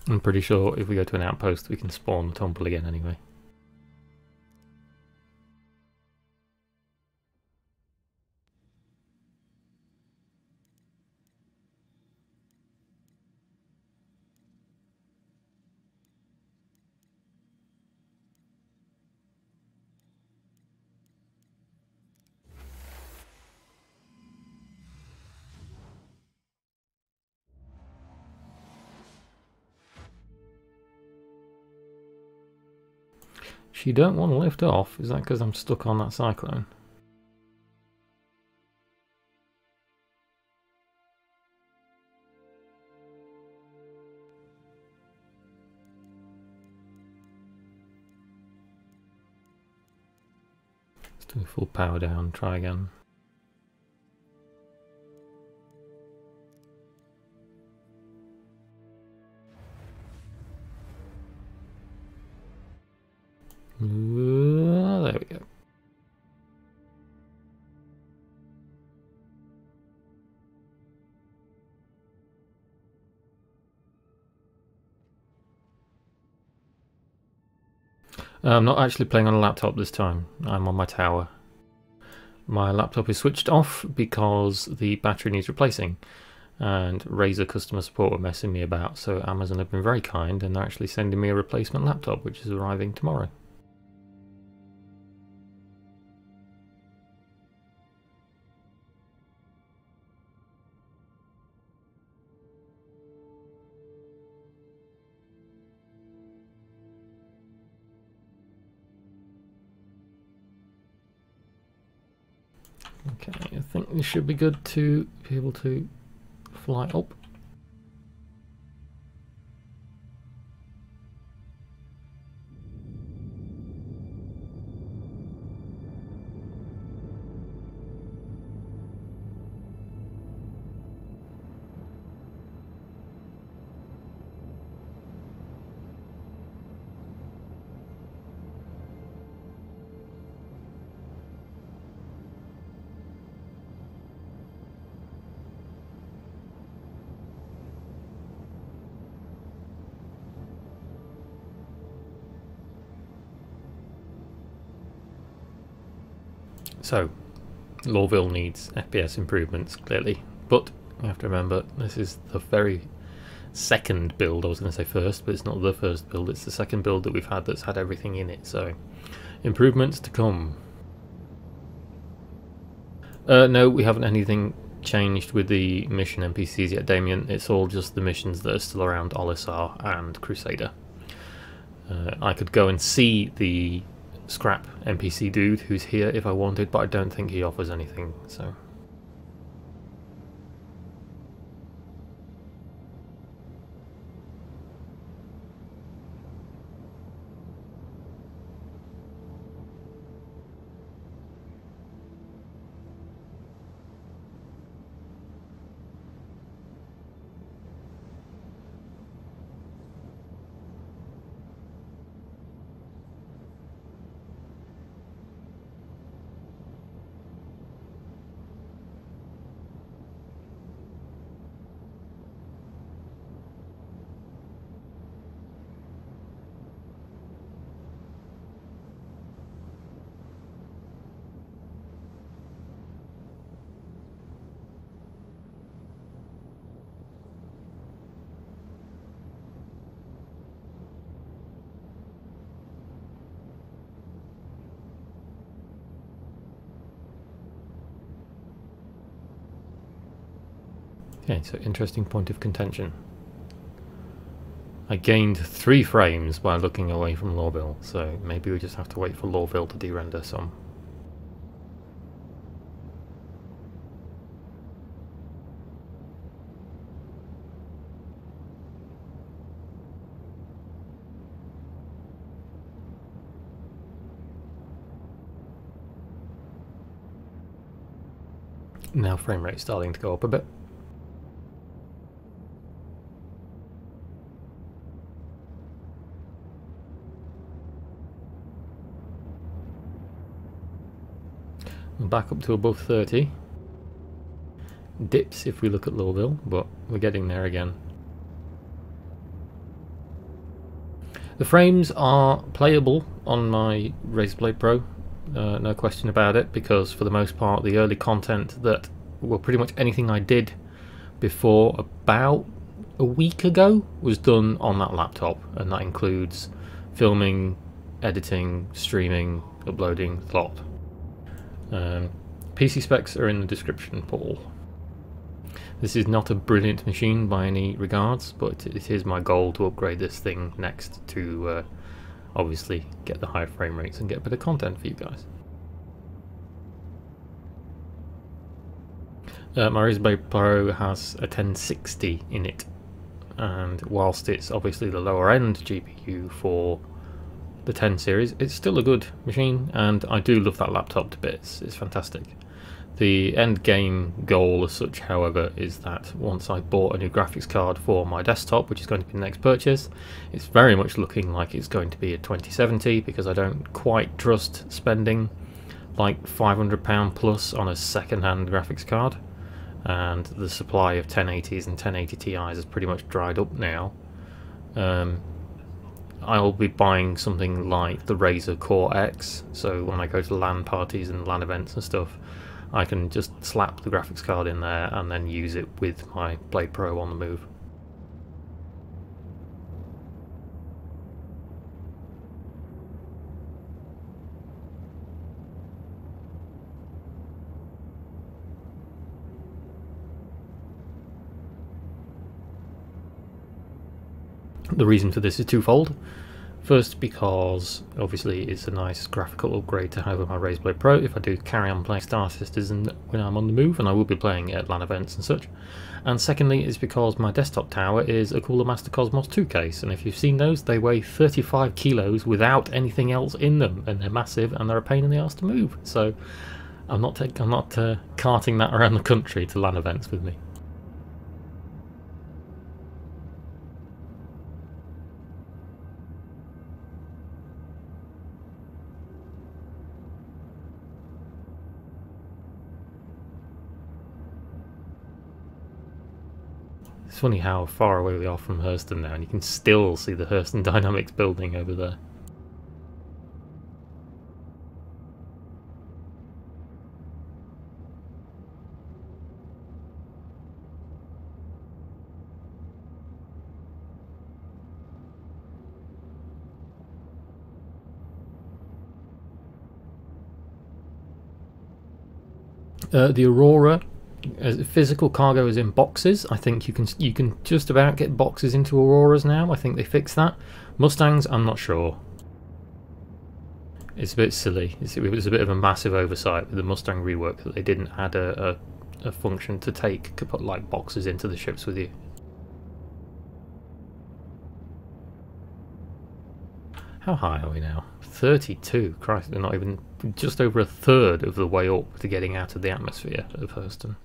I'm pretty sure if we go to an outpost we can spawn the Tumbril again anyway. She don't want to lift off. Is that because I'm stuck on that cyclone? Let's do full power down, try again. There we go. I'm not actually playing on a laptop this time. I'm on my tower. My laptop is switched off because the battery needs replacing, and Razer customer support were messing me about, so Amazon have been very kind and they're actually sending me a replacement laptop which is arriving tomorrow. Okay, I think this should be good to be able to fly up. So, Lawville needs FPS improvements, clearly, but you have to remember this is the very second build. I was going to say first, but it's not the first build, it's the second build that we've had that's had everything in it, so improvements to come. No, we haven't anything changed with the mission NPCs yet, Damien. It's all just the missions that are still around Olisar and Crusader. I could go and see the scrap NPC dude who's here if I wanted, but I don't think he offers anything, so. Okay, so interesting point of contention. I gained 3 frames by looking away from Lawville, so maybe we just have to wait for Lawville to de-render some. Now frame rate's starting to go up a bit. We're back up to above 30. Dips if we look at Louisville, but we're getting there again. The frames are playable on my Razer Blade Pro, no question about it, because for the most part the early content that, well, pretty much anything I did before about a week ago was done on that laptop, and that includes filming, editing, streaming, uploading, the lot. PC specs are in the description, Paul. This is not a brilliant machine by any regards, but it is my goal to upgrade this thing next to obviously get the higher frame rates and get better content for you guys. My Razer Blade Pro has a 1060 in it, and whilst it's obviously the lower end GPU for the 10 series, it's still a good machine, and I do love that laptop to bits. It's fantastic. The end game goal as such, however, is that once I bought a new graphics card for my desktop, which is going to be the next purchase, it's very much looking like it's going to be a 2070, because I don't quite trust spending like £500 plus on a second-hand graphics card, and the supply of 1080s and 1080 Ti's has pretty much dried up now. I'll be buying something like the Razer Core X, so when I go to LAN parties and LAN events and stuff, I can just slap the graphics card in there and then use it with my Blade Pro on the move. The reason for this is twofold. First, because obviously it's a nice graphical upgrade to have with my Razer Blade Pro if I do carry on playing Star Sisters and when I'm on the move, and I will be playing at LAN events and such. And secondly is because my desktop tower is a Coolermaster Cosmos 2 case, and if you've seen those, they weigh 35 kilos without anything else in them, and they're massive and they're a pain in the arse to move. So I'm not carting that around the country to LAN events with me. It's funny how far away we are from Hurston now, and you can still see the Hurston Dynamics building over there. The Aurora, as physical cargo is in boxes. I think you can just about get boxes into Auroras now. I think they fixed that. Mustangs, I'm not sure. It's a bit silly. It was a bit of a massive oversight with the Mustang rework that they didn't add a function to put like boxes into the ships with you. How high are we now? 32. Christ, they're not even just over a third of the way up to getting out of the atmosphere of Hurston.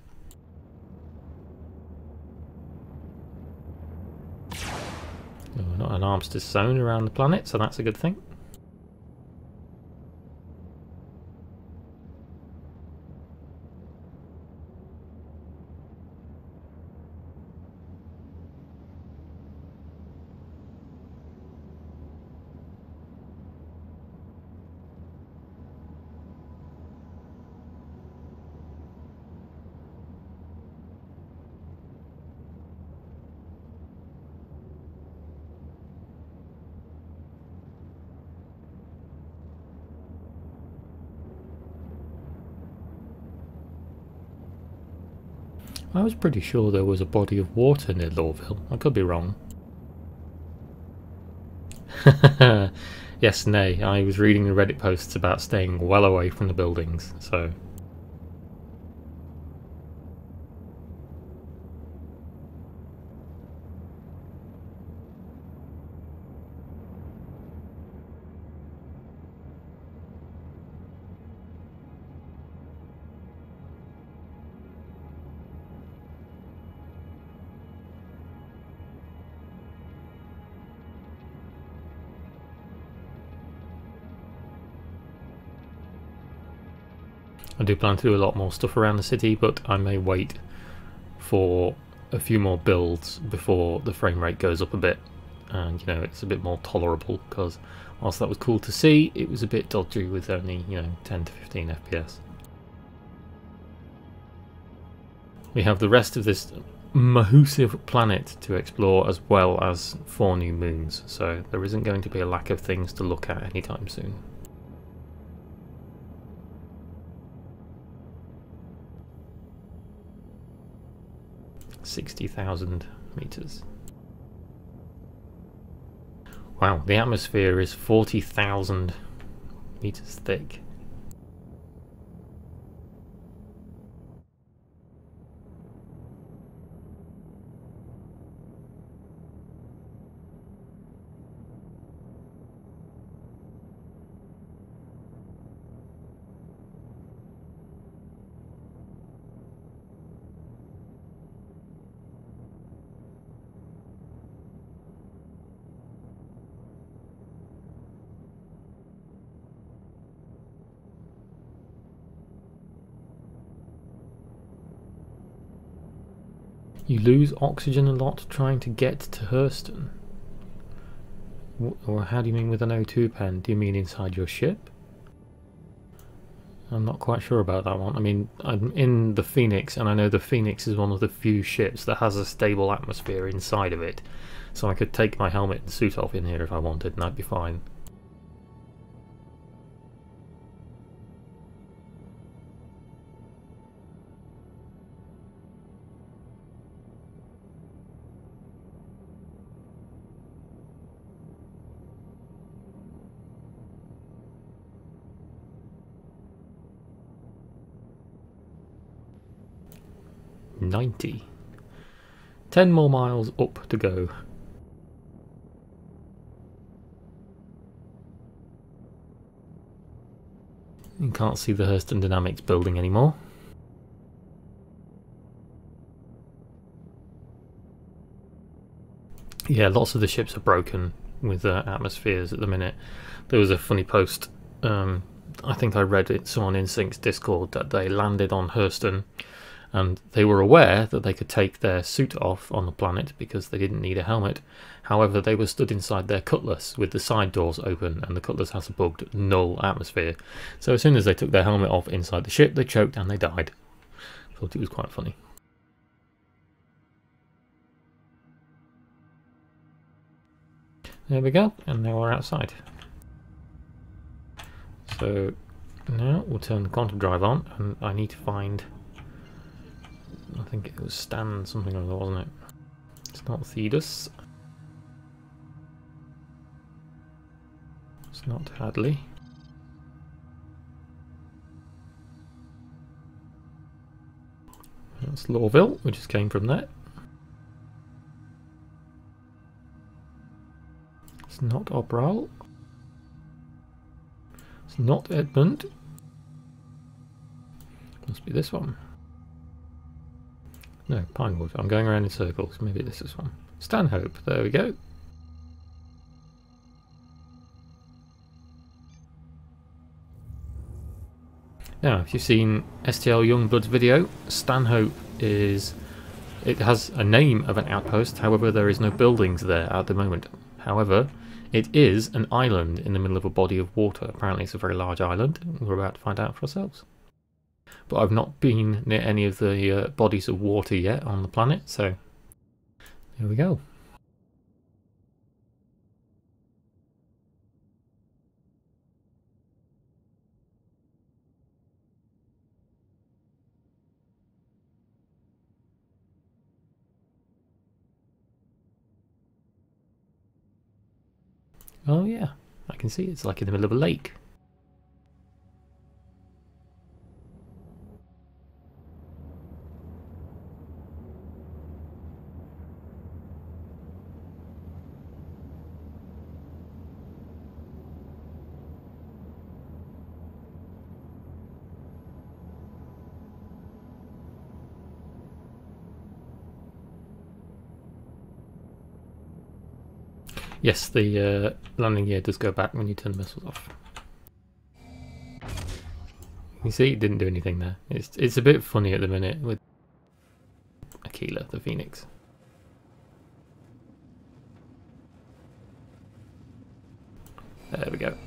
We're not an armistice zone around the planet, so that's a good thing. I was pretty sure there was a body of water near Lawville. I could be wrong. Yes, nay. I was reading the Reddit posts about staying well away from the buildings, so... I do plan to do a lot more stuff around the city, but I may wait for a few more builds before the frame rate goes up a bit, and you know, it's a bit more tolerable, because whilst that was cool to see, it was a bit dodgy with only, you know, 10 to 15 FPS. We have the rest of this massive planet to explore, as well as 4 new moons, so there isn't going to be a lack of things to look at anytime soon. $60,000 meters. Wow, the atmosphere is 40,000 meters thick. You lose oxygen a lot trying to get to Hurston. Or how do you mean with an O2 pen? Do you mean inside your ship? I'm not quite sure about that one. I mean, I'm in the Phoenix, and I know the Phoenix is one of the few ships that has a stable atmosphere inside of it. So I could take my helmet and suit off in here if I wanted, and that'd be fine. $90. 10 more miles up to go. You can't see the Hurston Dynamics building anymore. Yeah, lots of the ships are broken with atmospheres at the minute. There was a funny post, I think I read it, someone in Sync's Discord, that they landed on Hurston and they were aware that they could take their suit off on the planet because they didn't need a helmet. However, they were stood inside their Cutlass with the side doors open, and the Cutlass has a bugged null atmosphere. So as soon as they took their helmet off inside the ship, they choked and they died. I thought it was quite funny. There we go, and now we're outside. So now we'll turn the quantum drive on, and I need to find, I think it was Stan something or other, wasn't it? It's not Theodus. It's not Hadley. That's Lorville, we just came from there. It's not Obral. It's not Edmund. Must be this one. No, Pinewood. I'm going around in circles. Maybe this is one. Stanhope. There we go. Now, if you've seen STL Youngblood's video, Stanhope is... it has a name of an outpost, however there is no buildings there at the moment. However, it is an island in the middle of a body of water. Apparently it's a very large island. We're about to find out for ourselves. But I've not been near any of the bodies of water yet on the planet, so there we go. Oh yeah, I can see it's like in the middle of a lake. Yes, the landing gear does go back when you turn the missiles off. You see, it didn't do anything there. It's a bit funny at the minute with Aquila, the Phoenix. There we go.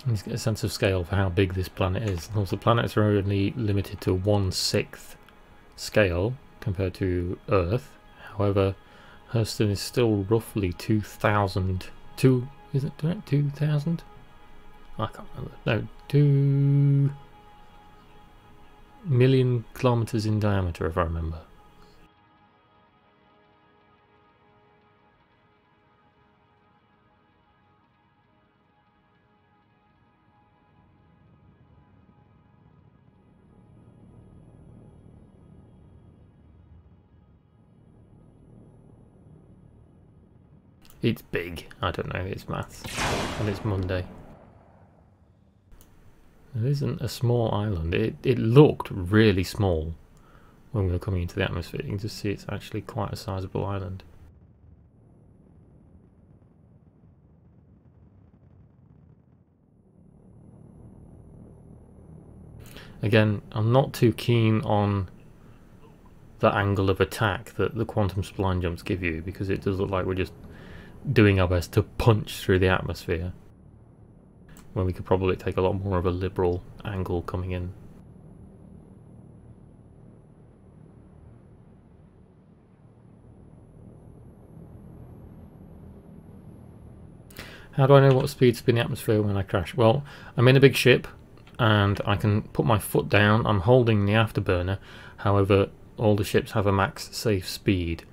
Let's get a sense of scale for how big this planet is. Of course, the planets are only limited to 1/6 scale compared to Earth. However, Hurston is still roughly 2,000. Is it 2,000? I can't remember. No, 2 million kilometers in diameter, if I remember. It's big. I don't know, it's maths. And it's Monday. It isn't a small island. It looked really small when we were coming into the atmosphere. You can just see it's actually quite a sizable island. Again, I'm not too keen on the angle of attack that the quantum spline jumps give you, because it does look like we're just doing our best to punch through the atmosphere, when we could probably take a lot more of a liberal angle coming in. How do I know what speed to be in the atmosphere when I crash? Well, I'm in a big ship and I can put my foot down. I'm holding the afterburner. However, all the ships have a max safe speed,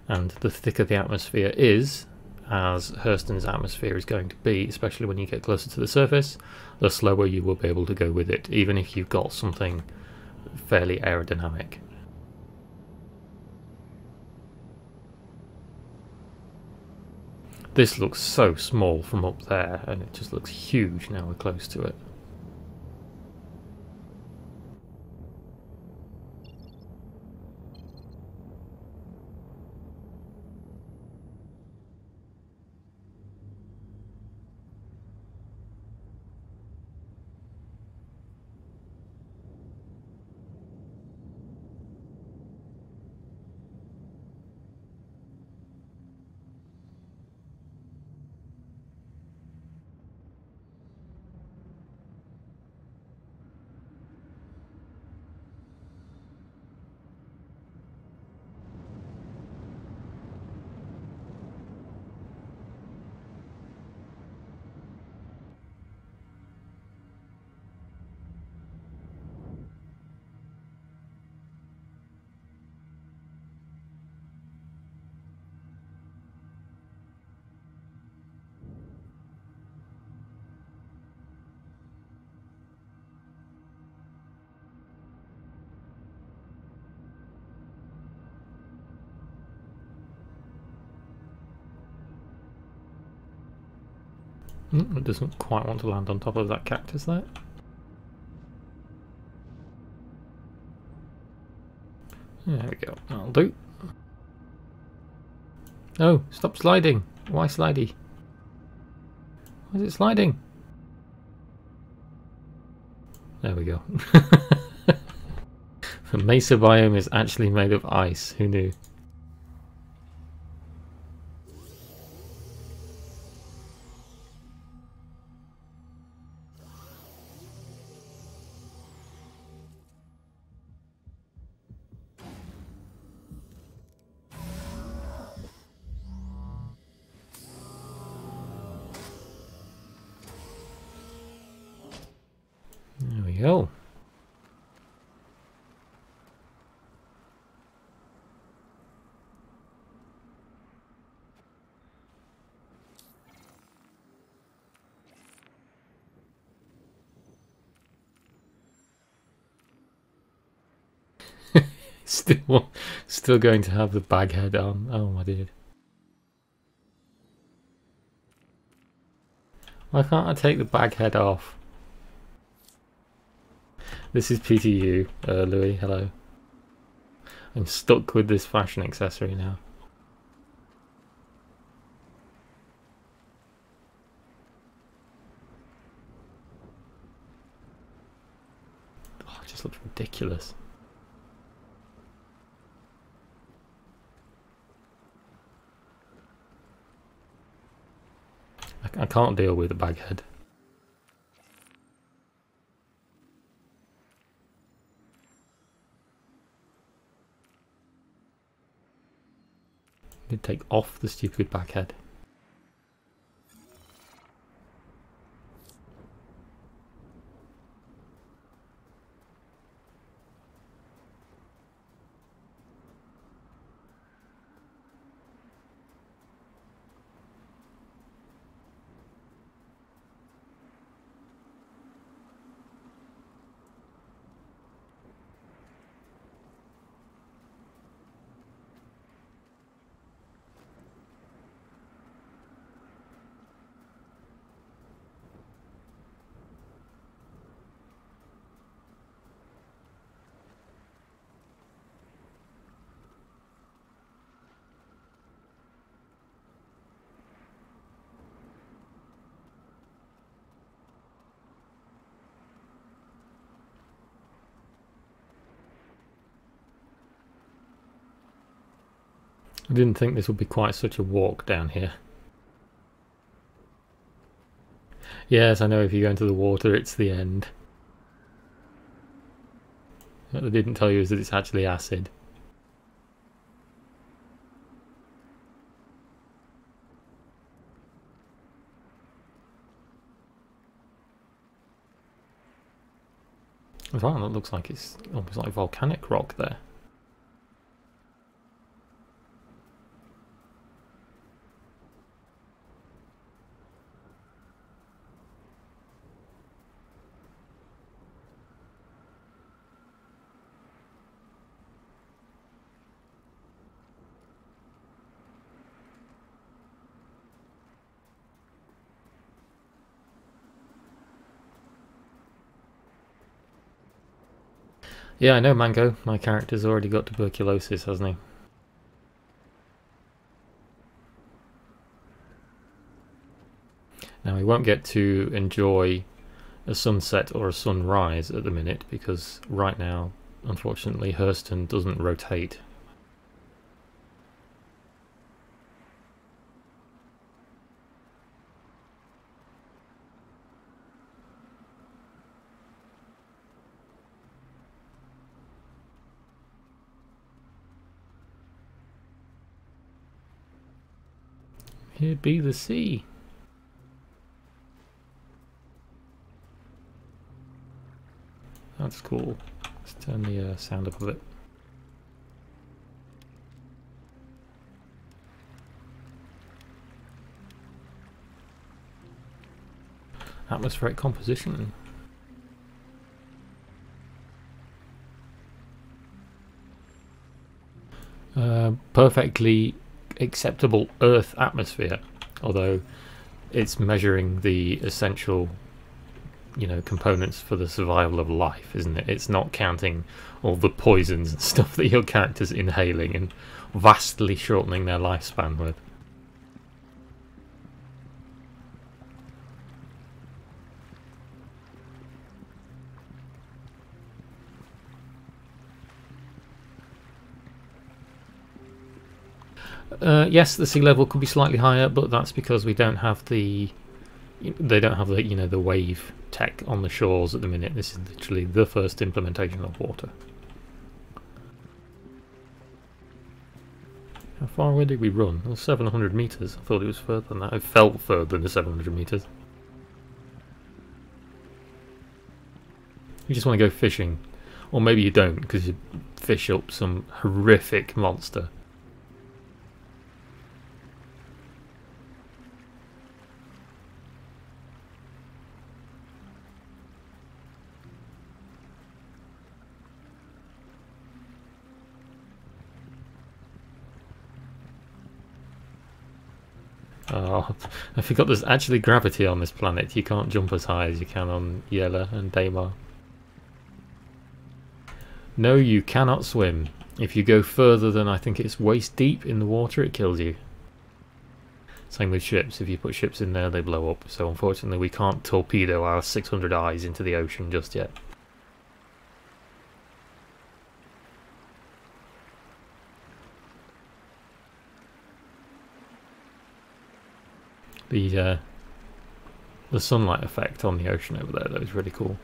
and the thicker the atmosphere is, as Hurston's atmosphere is going to be, especially when you get closer to the surface, the slower you will be able to go with it, even if you've got something fairly aerodynamic. This looks so small from up there, and it just looks huge now we're close to it. It doesn't quite want to land on top of that cactus there. There we go, that'll do. No, stop sliding. Why slidey? Why is it sliding? There we go. The mesa biome is actually made of ice, who knew? There we go. Still going to have the bag head on. Oh my dude. Why can't I take the bag head off? This is PTU, Louis, hello. I'm stuck with this fashion accessory now. Oh, it just looks ridiculous. I can't deal with a bag head. Need to take off the stupid back head. I didn't think this would be quite such a walk down here. Yes, I know if you go into the water it's the end. What they didn't tell you is that it's actually acid. Wow, that looks like it's almost like volcanic rock there. Yeah, I know, Mango. My character's already got tuberculosis, hasn't he? Now, we won't get to enjoy a sunset or a sunrise at the minute because right now, unfortunately, Hurston doesn't rotate. Here be the sea. That's cool. Let's turn the sound up a bit. Atmospheric composition. Perfectly acceptable Earth atmosphere, although it's measuring the essential, you know, components for the survival of life, isn't it? It's not counting all the poisons and stuff that your character's inhaling and vastly shortening their lifespan with. Yes, the sea level could be slightly higher, but that's because we don't have the, they don't have the, you know, the wave tech on the shores at the minute. This is literally the first implementation of water. How far away did we run? It was 700 meters. I thought it was further than that. It felt further than the 700 meters. You just want to go fishing, or maybe you don't because you fish up some horrific monster. Oh, I forgot there's actually gravity on this planet. You can't jump as high as you can on Yella and Daymar. No, you cannot swim. If you go further than I think it's waist deep in the water, it kills you. Same with ships. If you put ships in there, they blow up. So unfortunately, we can't torpedo our 600 eyes into the ocean just yet. The sunlight effect on the ocean over there, though, is really cool.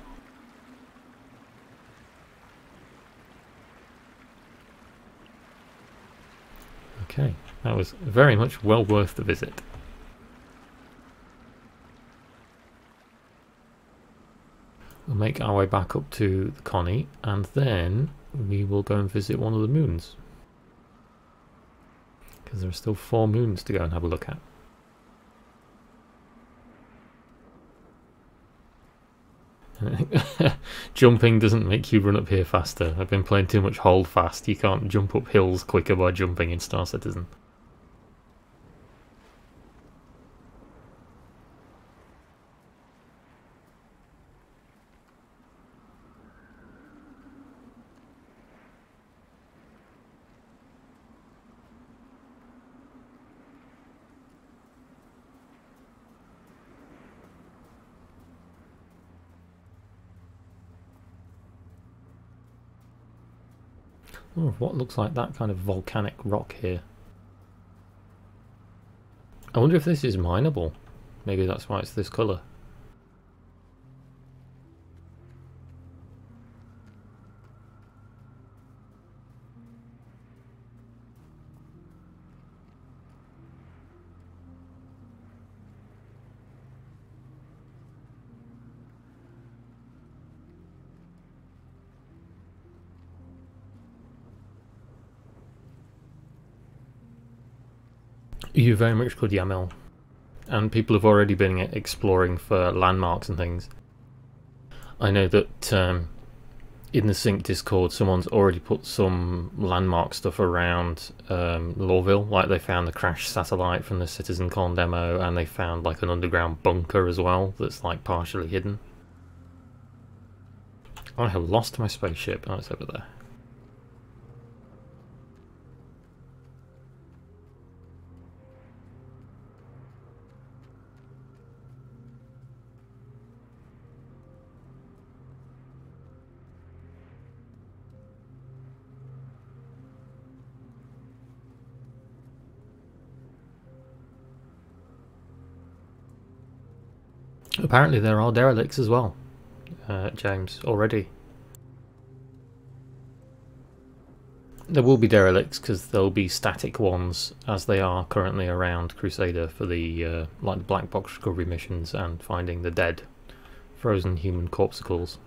Okay, that was very much well worth the visit. We'll make our way back up to the Connie, and then we will go and visit one of the moons. Because there are still 4 moons to go and have a look at. Jumping doesn't make you run up here faster. I've been playing too much hold fast. You can't jump up hills quicker by jumping in Star Citizen. Oh, what looks like that kind of volcanic rock here. I wonder if this is mineable. Maybe that's why it's this colour. You very much could, Yamil. And people have already been exploring for landmarks and things. I know that in the Sync Discord someone's already put some landmark stuff around Lawville, like they found the crashed satellite from the CitizenCon demo, and they found like an underground bunker as well that's like partially hidden. I have lost my spaceship. Oh, it's over there. Apparently there are derelicts as well, James, already. There will be derelicts because there'll be static ones, as they are currently around Crusader for the like the black box recovery missions and finding the dead frozen human corpuscles.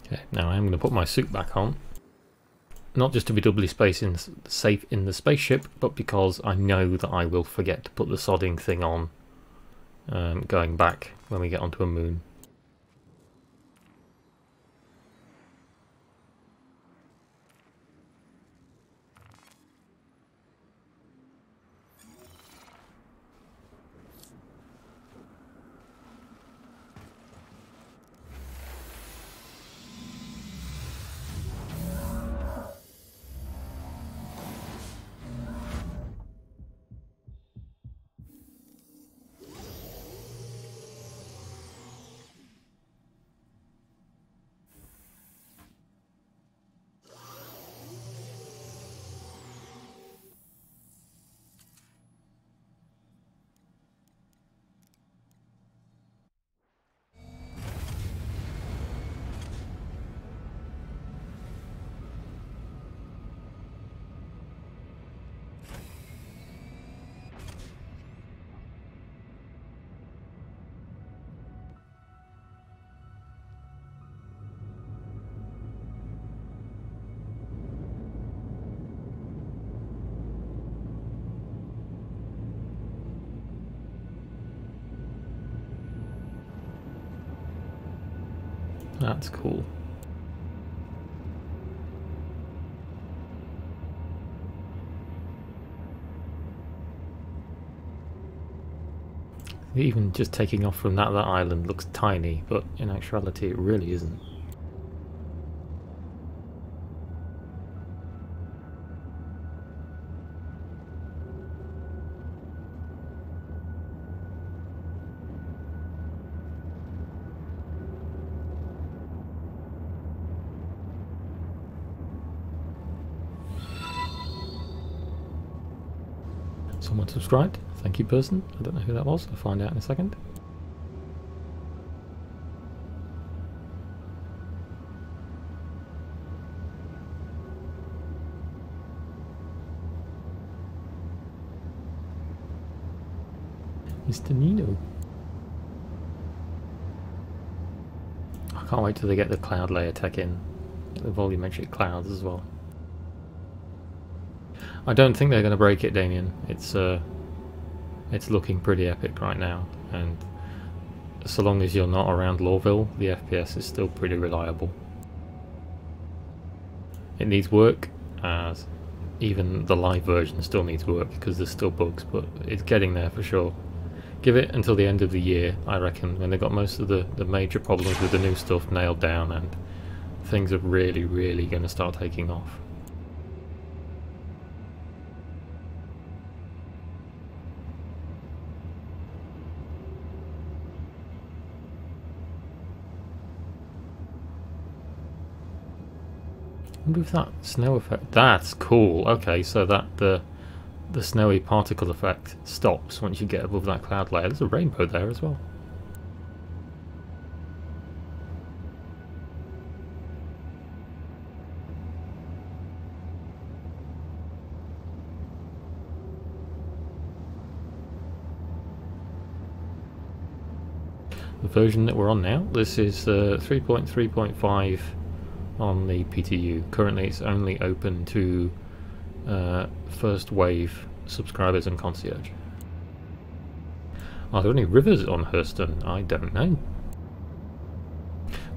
Okay, now I'm going to put my suit back on. Not just to be doubly safe in the spaceship, but because I know that I will forget to put the sodding thing on going back when we get onto a moon. That's cool. Even just taking off from that island looks tiny, but in actuality it really isn't. Someone subscribed. Thank you, person. I don't know who that was. I'll find out in a second. Mr. Nino. I can't wait till they get the cloud layer tech in. The volumetric clouds as well. I don't think they're going to break it, Damien. It's looking pretty epic right now, and so long as you're not around Lawville, the FPS is still pretty reliable. It needs work, as even the live version still needs work because there's still bugs, but it's getting there for sure. Give it until the end of the year, I reckon, when they've got most of the major problems with the new stuff nailed down and things are really, really going to start taking off. I wonder if that snow effect... That's cool. Okay, so that the snowy particle effect stops once you get above that cloud layer. There's a rainbow there as well. The version that we're on now, this is 3.3.5 on the PTU. Currently it's only open to first wave subscribers and concierge. Are there any rivers on Hurston? I don't know.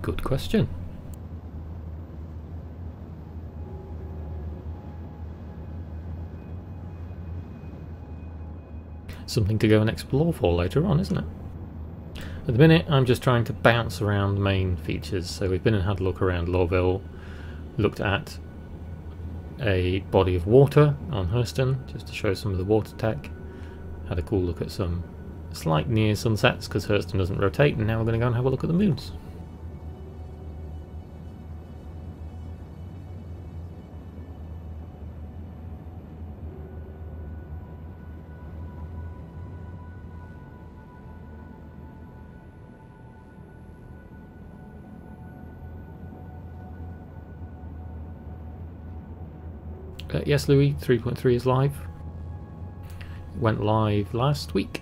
Good question. Something to go and explore for later on, isn't it? At the minute, I'm just trying to bounce around the main features. So we've been and had a look around Lawville, looked at a body of water on Hurston, just to show some of the water tech. Had a cool look at some slight near sunsets, because Hurston doesn't rotate, and now we're going to go and have a look at the moons. Yes, Louis, 3.3 is live. Went live last week.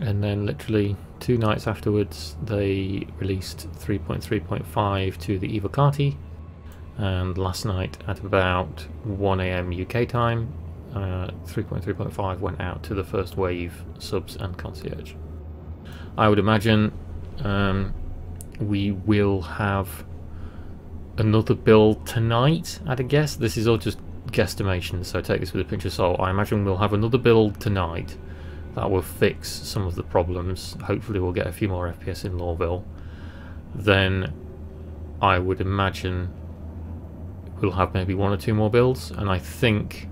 And then literally 2 nights afterwards they released 3.3.5 to the Evocati, and last night at about 1 AM UK time 3.3.5 went out to the first wave subs and concierge. I would imagine we will have another build tonight, I'd guess. This is all just guesstimation, so take this with a pinch of salt. I imagine we'll have another build tonight that will fix some of the problems. Hopefully we'll get a few more FPS in Lawville. Then I would imagine we'll have maybe 1 or 2 more builds, and I think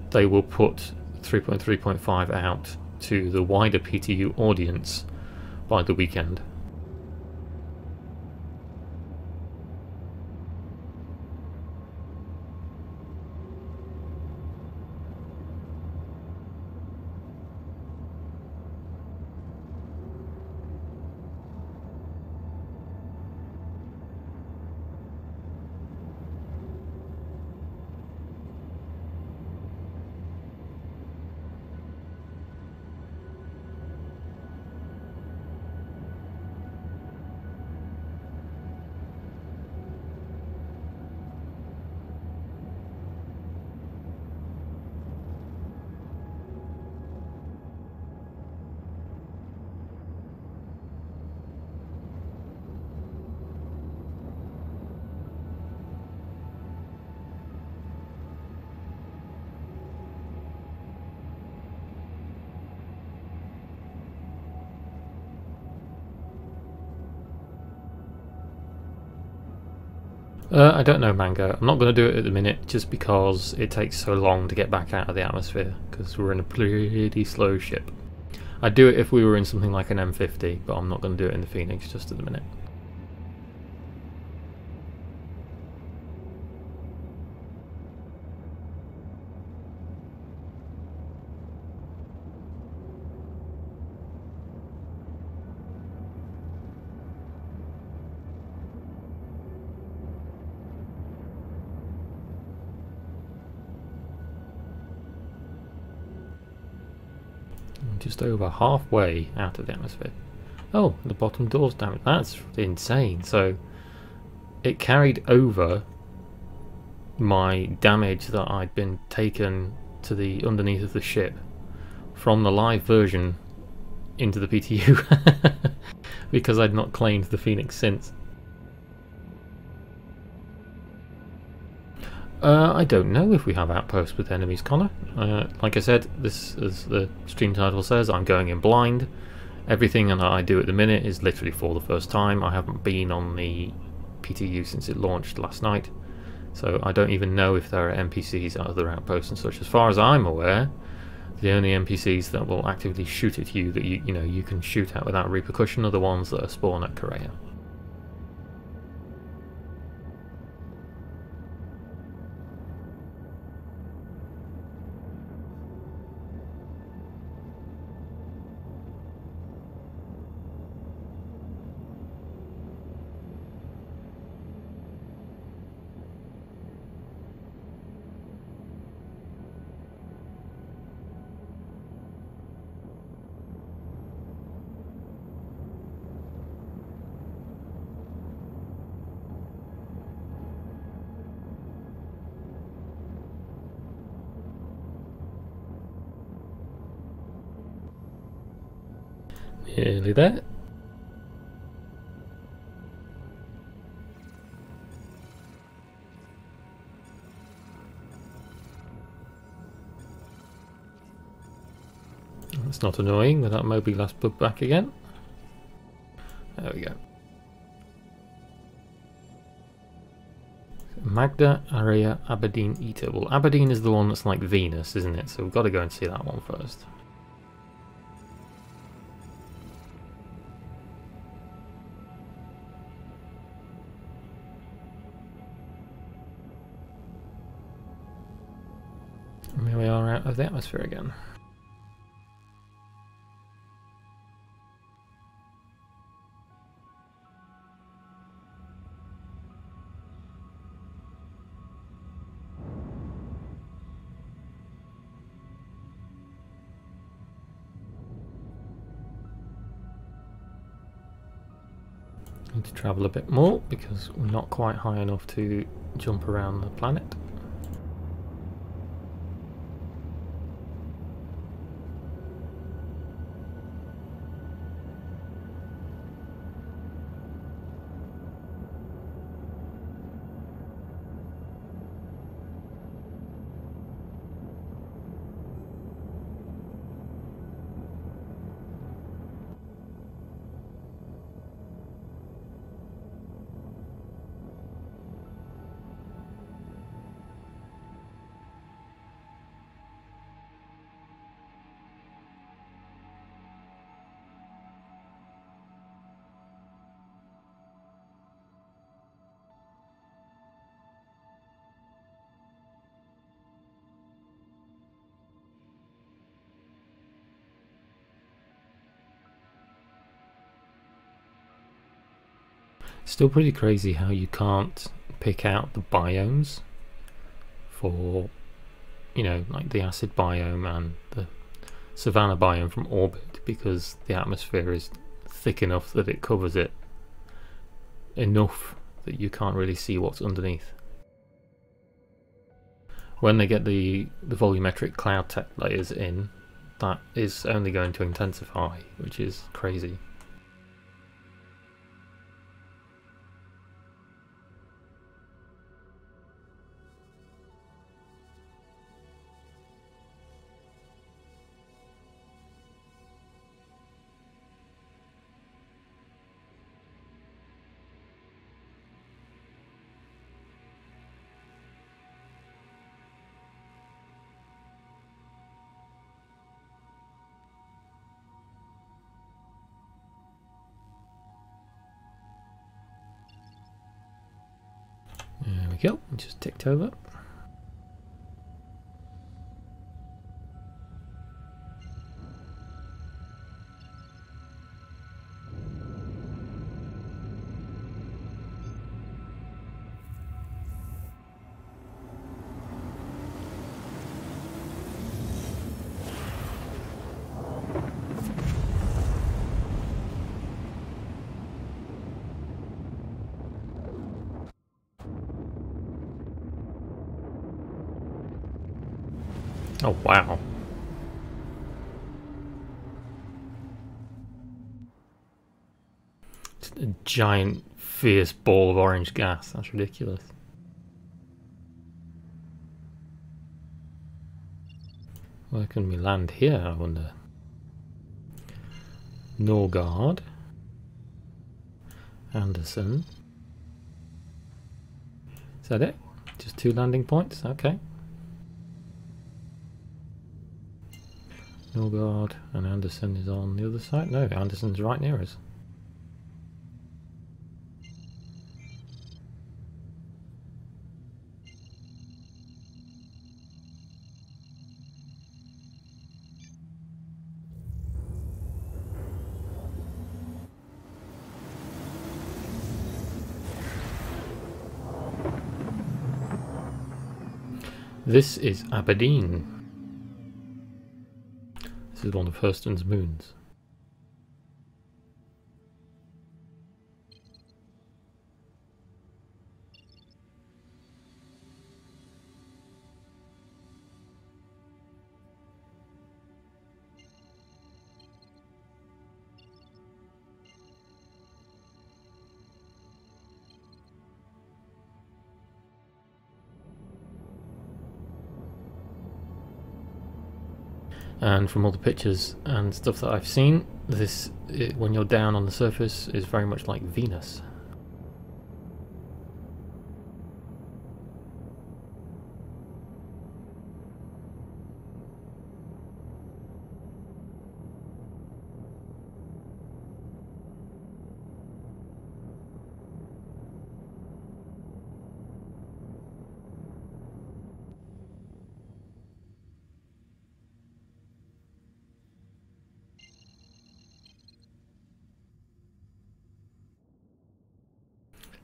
they will put 3.3.5 out to the wider PTU audience by the weekend. I don't know, Mango. I'm not going to do it at the minute just because it takes so long to get back out of the atmosphere, because we're in a pretty slow ship. I'd do it if we were in something like an M50, but I'm not going to do it in the Phoenix just at the minute. Just over halfway out of the atmosphere. Oh, the bottom door's damaged. That's insane. So it carried over my damage that I'd been taken to the underneath of the ship from the live version into the PTU because I'd not claimed the Phoenix since. I don't know if we have outposts with enemies, Connor. Like I said, this, as the stream title says, I'm going in blind. Everything that I do at the minute is literally for the first time. I haven't been on the PTU since it launched last night, so I don't even know if there are NPCs at other outposts and such. As far as I'm aware, the only NPCs that will actively shoot at you that you know you can shoot at without repercussion are the ones that are spawn at Corsair. Nearly there. That's not annoying without Moby last put back again. There we go. Magda, Area, Aberdeen, Eater. Well, Aberdeen is the one that's like Venus, isn't it? So we've got to go and see that one first. And here we are out of the atmosphere again. Need to travel a bit more because we're not quite high enough to jump around the planet. Still pretty crazy how you can't pick out the biomes for, you know, like the acid biome and the savanna biome from orbit, because the atmosphere is thick enough that it covers it enough that you can't really see what's underneath. When they get the volumetric cloud tech layers in, that is only going to intensify, which is crazy. we go, just ticked over. Oh wow. Just a giant fierce ball of orange gas, that's ridiculous. Where can we land here, I wonder? Norgard. Anderson. Is that it? Just 2 landing points? Okay. Norgard and Anderson is on the other side. No, Anderson's right near us. This is Aberdeen. This is one of Hurston's moons. And from all the pictures and stuff that I've seen, when you're down on the surface, is very much like Venus.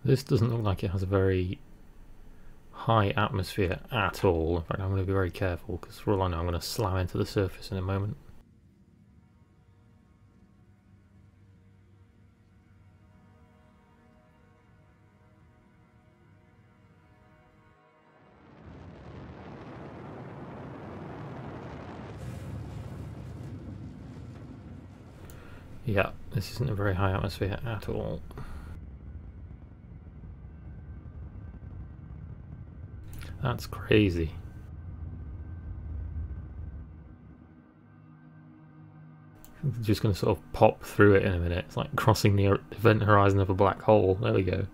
This doesn't look like it has a very high atmosphere at all. In fact, I'm going to be very careful because for all I know I'm going to slam into the surface in a moment. Yeah, this isn't a very high atmosphere at all. That's crazy. It's just going to sort of pop through it in a minute. It's like crossing the event horizon of a black hole. There we go.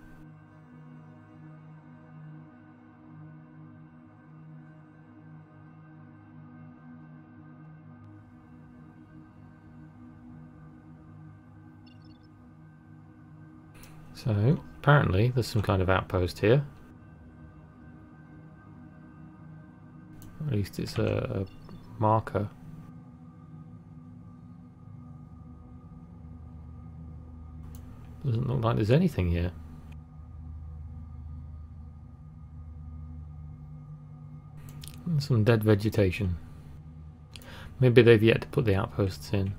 So, apparently there's some kind of outpost here. At least it's a marker. Doesn't look like there's anything here. And some dead vegetation. Maybe they've yet to put the outposts in.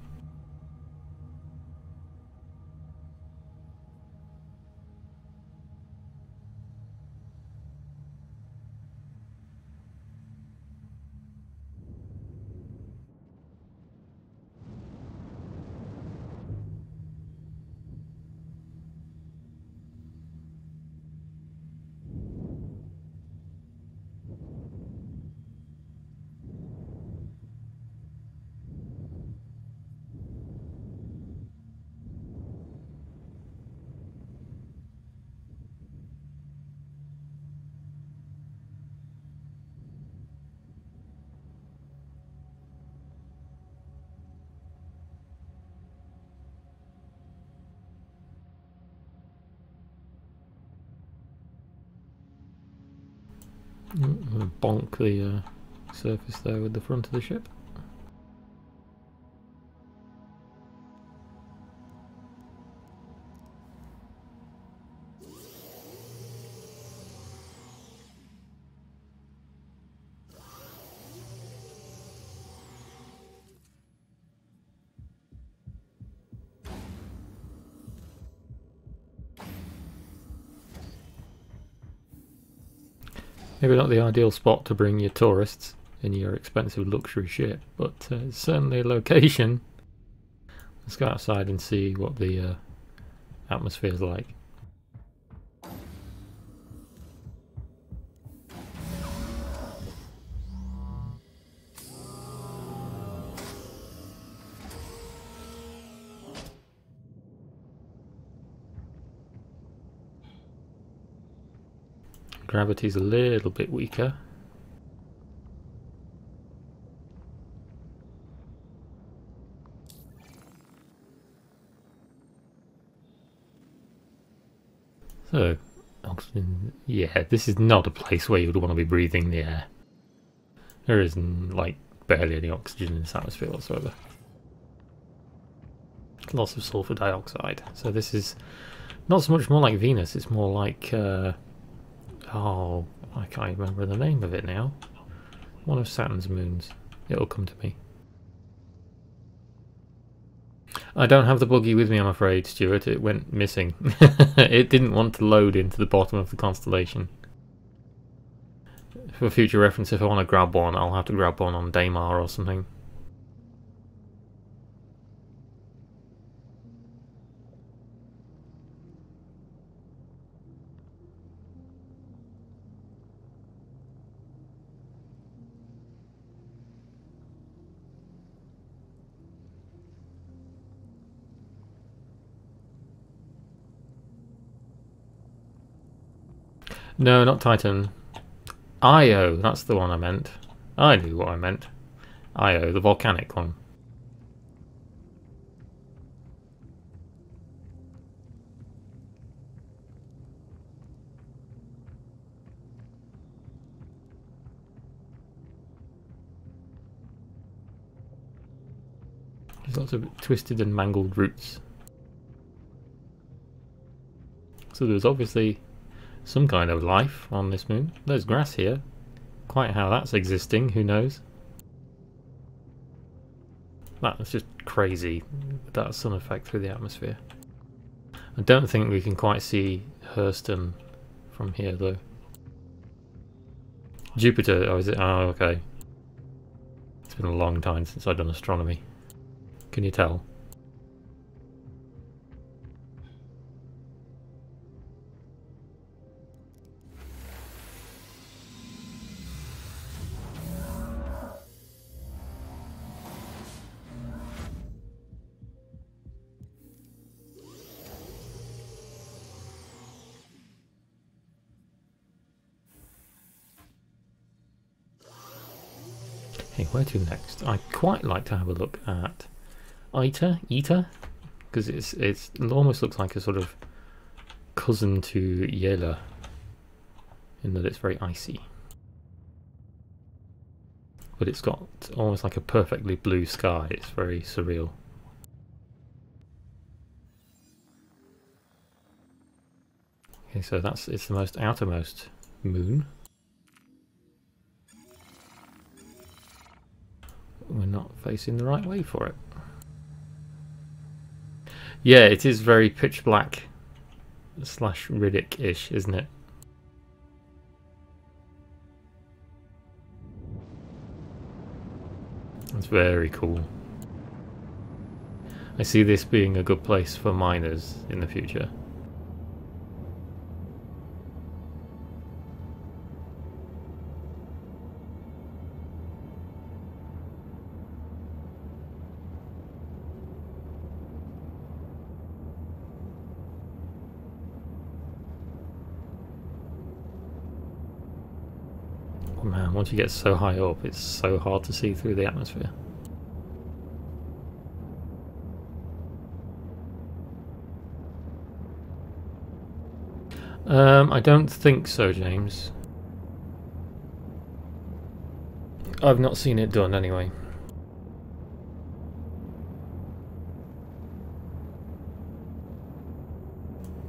I'm gonna bonk the surface there with the front of the ship. Maybe not the ideal spot to bring your tourists in your expensive luxury ship, but it's certainly a location. Let's go outside and see what the atmosphere is like. Gravity's a little bit weaker. So, oxygen, yeah, this is not a place where you would want to be breathing the air. There isn't, like, barely any oxygen in this atmosphere whatsoever. Lots of sulfur dioxide. So this is not so much more like Venus, it's more like, oh, I can't remember the name of it now. One of Saturn's moons. It'll come to me. I don't have the buggy with me, I'm afraid, Stuart. It went missing. It didn't want to load into the bottom of the constellation. For future reference, if I want to grab one, I'll have to grab one on Daymar or something. No, not Titan. Io, that's the one I meant. I knew what I meant. Io, the volcanic one. There's lots of twisted and mangled roots. So there's obviously some kind of life on this moon. There's grass here. Quite how that's existing, who knows? That's just crazy, that sun effect through the atmosphere. I don't think we can quite see Hurston from here though. Jupiter, oh is it? Oh okay. It's been a long time since I've done astronomy. Can you tell? Hey, where to next? I'd quite like to have a look at Ita, because it almost looks like a sort of cousin to Yela, in that it's very icy. But it's got almost like a perfectly blue sky, it's very surreal. Okay, so it's the most outermost moon. We're not facing the right way for it. Yeah, it is very pitch black / Riddick-ish, isn't it? That's very cool. I see this being a good place for miners in the future. Man, once you get so high up, it's so hard to see through the atmosphere. I don't think so, James. I've not seen it done anyway.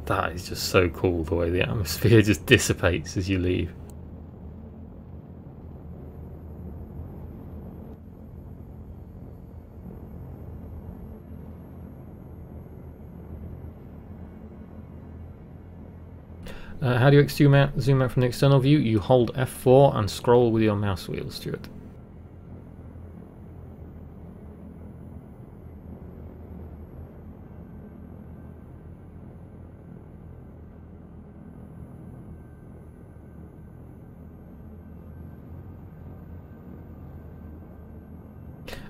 That is just so cool, the way the atmosphere just dissipates as you leave. How do you zoom out from the external view? You hold F4 and scroll with your mouse wheel, Stuart.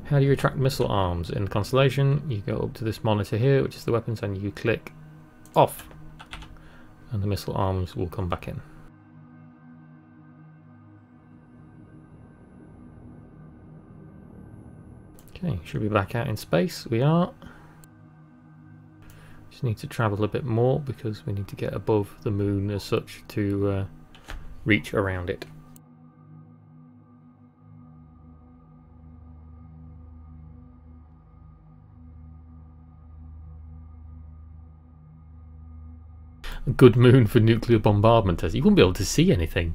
How do you retract missile arms? In the Constellation, you go up to this monitor here, which is the weapons, and you click off, and the missile arms will come back in. Okay, should be back out in space. We are. Just need to travel a bit more because we need to get above the moon as such to reach around it. A good moon for nuclear bombardment test. You wouldn't be able to see anything.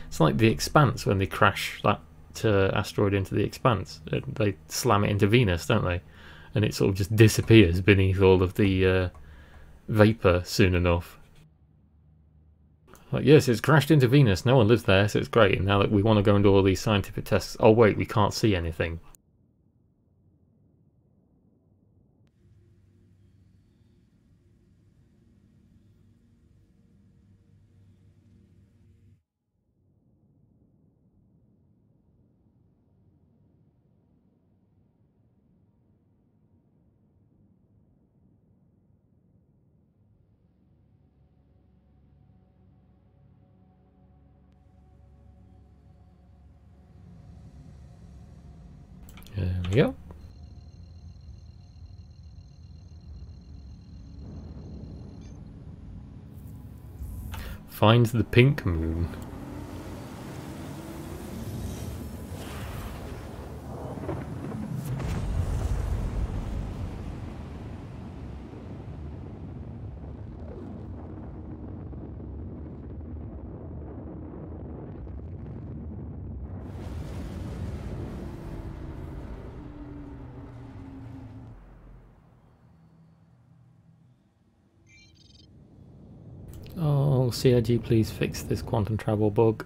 It's like the Expanse when they crash that asteroid into the Expanse. They slam it into Venus, don't they? And it sort of just disappears beneath all of the vapour soon enough. Like, yes, it's crashed into Venus. No one lives there, so it's great. And now that we want to go and do all these scientific tests, oh wait, we can't see anything. There we go. Find the pink moon. Oh, CIG, please fix this quantum travel bug.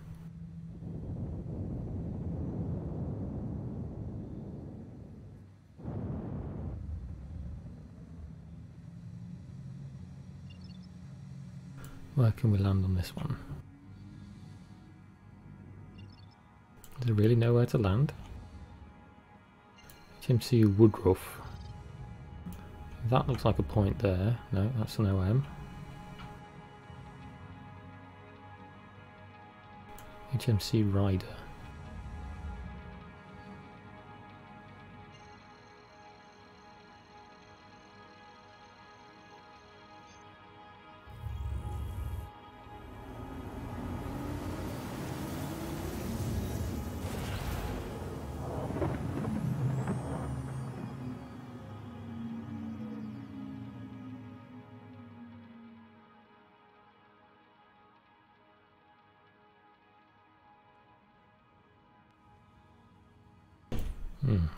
Where can we land on this one? Is there really nowhere to land? HMC Woodruff. That looks like a point there. No, that's an OM. HMC Rider.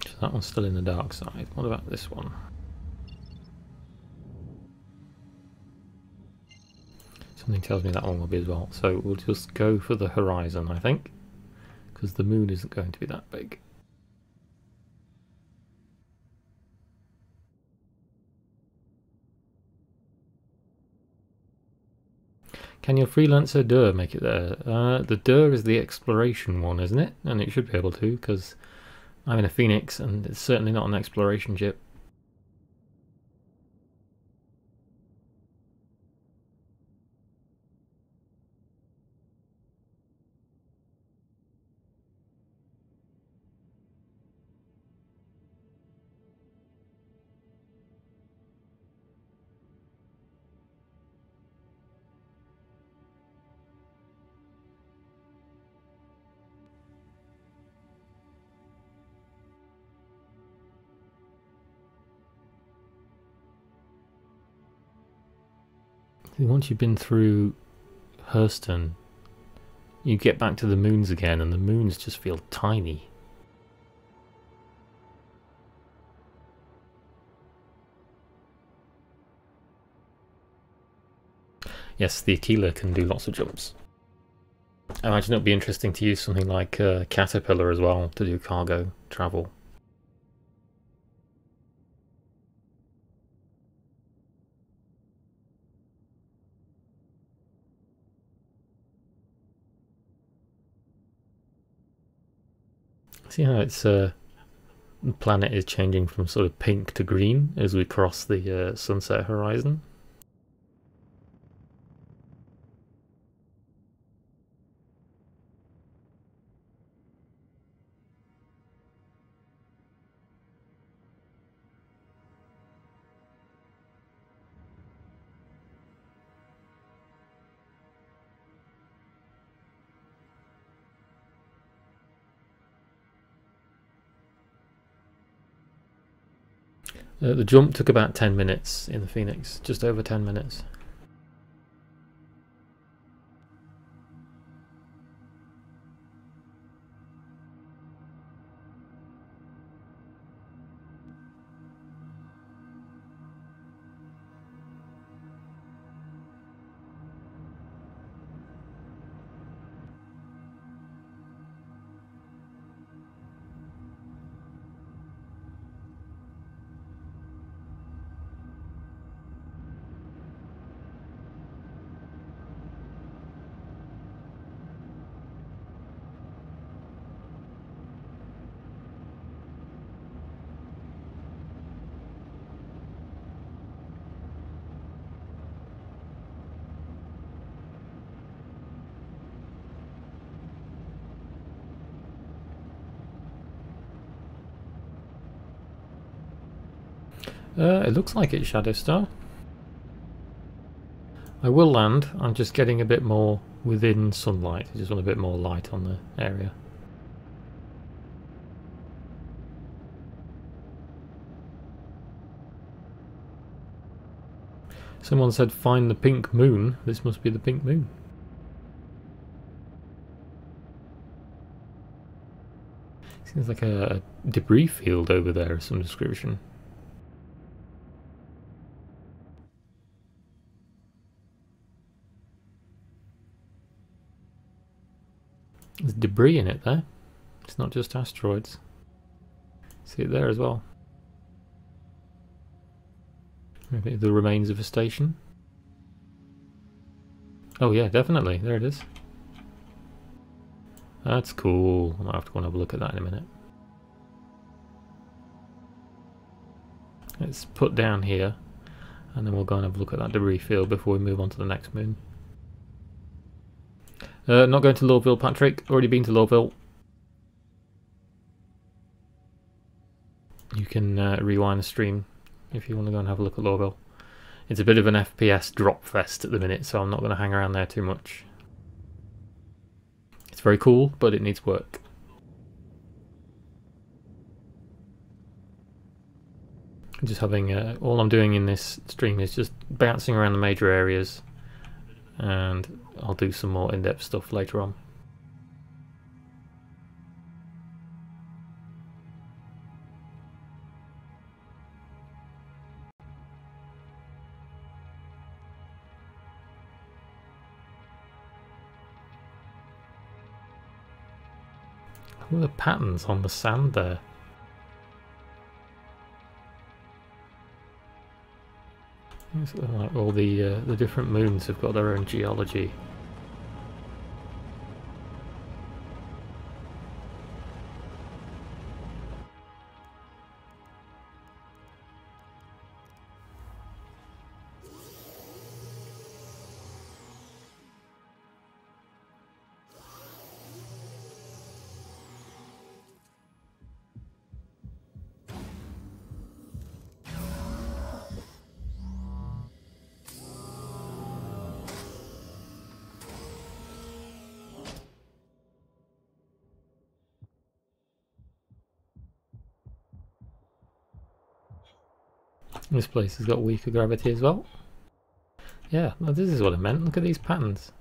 So that one's still in the dark side. What about this one? Something tells me that one will be as well. So we'll just go for the horizon, I think, because the moon isn't going to be that big. Can your freelancer Dur make it there? The Dur is the exploration one, isn't it? And it should be able to, because I'm in a Phoenix, and it's certainly not an exploration ship. Once you've been through Hurston, you get back to the moons again, and the moons just feel tiny. Yes, the Aquila can do lots of jumps. I imagine it would be interesting to use something like Caterpillar as well to do cargo travel. See how it's the planet is changing from sort of pink to green as we cross the sunset horizon. The jump took about 10 minutes in the Phoenix, just over 10 minutes. It looks like it's Shadow Star. I will land, I'm just getting a bit more within sunlight. I just want a bit more light on the area. Someone said find the pink moon. This must be the pink moon. Seems like a debris field over there of some description. There's debris in it there. It's not just asteroids. See it there as well. Maybe the remains of a station. Oh yeah, definitely. There it is. That's cool. I might have to go and have a look at that in a minute. Let's put down here, and then we'll go and have a look at that debris field before we move on to the next moon. Not going to Lordville, Patrick. Already been to Lordville. You can rewind the stream if you want to go and have a look at Lordville. It's a bit of an FPS drop fest at the minute, so I'm not going to hang around there too much. It's very cool, but it needs work. Just having all I'm doing in this stream is just bouncing around the major areas, and I'll do some more in-depth stuff later on. Look at the patterns on the sand there. It's like all the different moons have got their own geology. This place has got weaker gravity as well. Yeah, no, this is what I meant. Look at these patterns.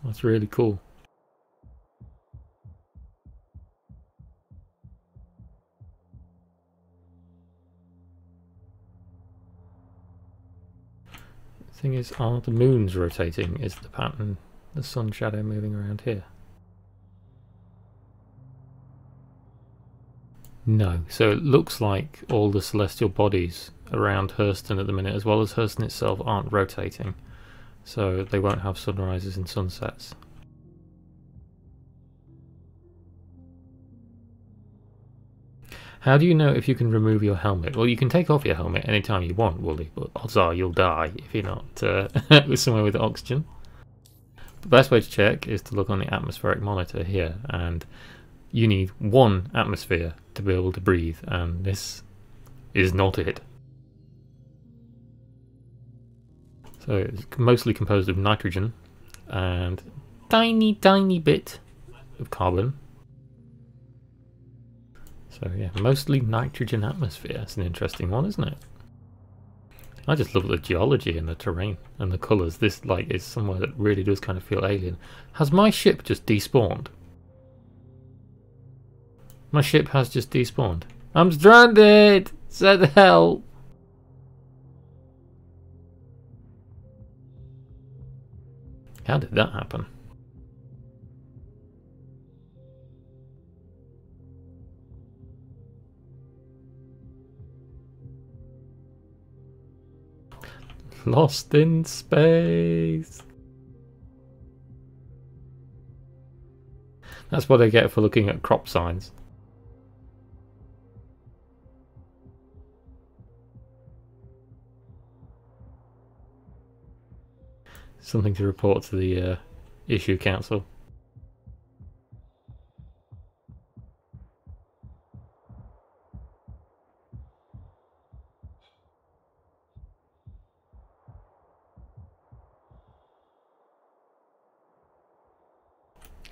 That's really cool. The thing is, are the moons rotating? Is the pattern the sun shadow moving around here? No. So it looks like all the celestial bodies around Hurston at the minute, as well as Hurston itself, aren't rotating. So they won't have sunrises and sunsets. How do you know if you can remove your helmet? Well, you can take off your helmet anytime you want, Wooly, but odds are you'll die if you're not with somewhere with oxygen. The best way to check is to look on the atmospheric monitor here, and you need 1 atmosphere to be able to breathe, and this is not it. So it's mostly composed of nitrogen and tiny bit of carbon. So yeah, mostly nitrogen atmosphere. It's an interesting one, isn't it? I just love the geology and the terrain and the colours. This like is somewhere that really does kind of feel alien. Has my ship just despawned? My ship has just despawned. I'm stranded! Send help! How did that happen? Lost in space. That's what I get for looking at crop signs. Something to report to the issue council.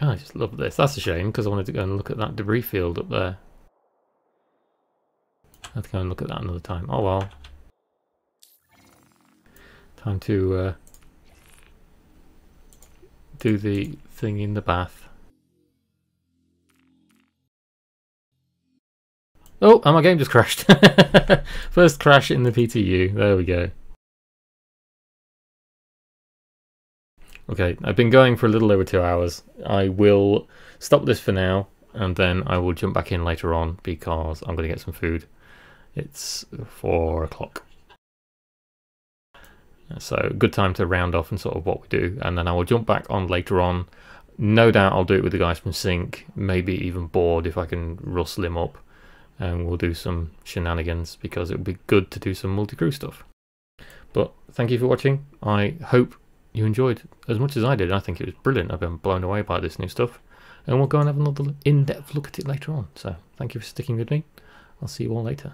Oh, I just love this. That's a shame because I wanted to go and look at that debris field up there. I have to go and look at that another time. Oh well. Time to do the thing in the bath. Oh, and my game just crashed. First crash in the PTU. There we go. Okay, I've been going for a little over 2 hours. I will stop this for now, and then I will jump back in later on because I'm going to get some food. It's 4 o'clock. So, good time to round off and sort of what we do, and then I will jump back on later on. No doubt I'll do it with the guys from Sync, maybe even Board if I can rustle him up, and we'll do some shenanigans because it would be good to do some multi-crew stuff. But thank you for watching. I hope you enjoyed as much as I did. I think it was brilliant. I've been blown away by this new stuff, and we'll go and have another in-depth look at it later on. So thank you for sticking with me. I'll see you all later.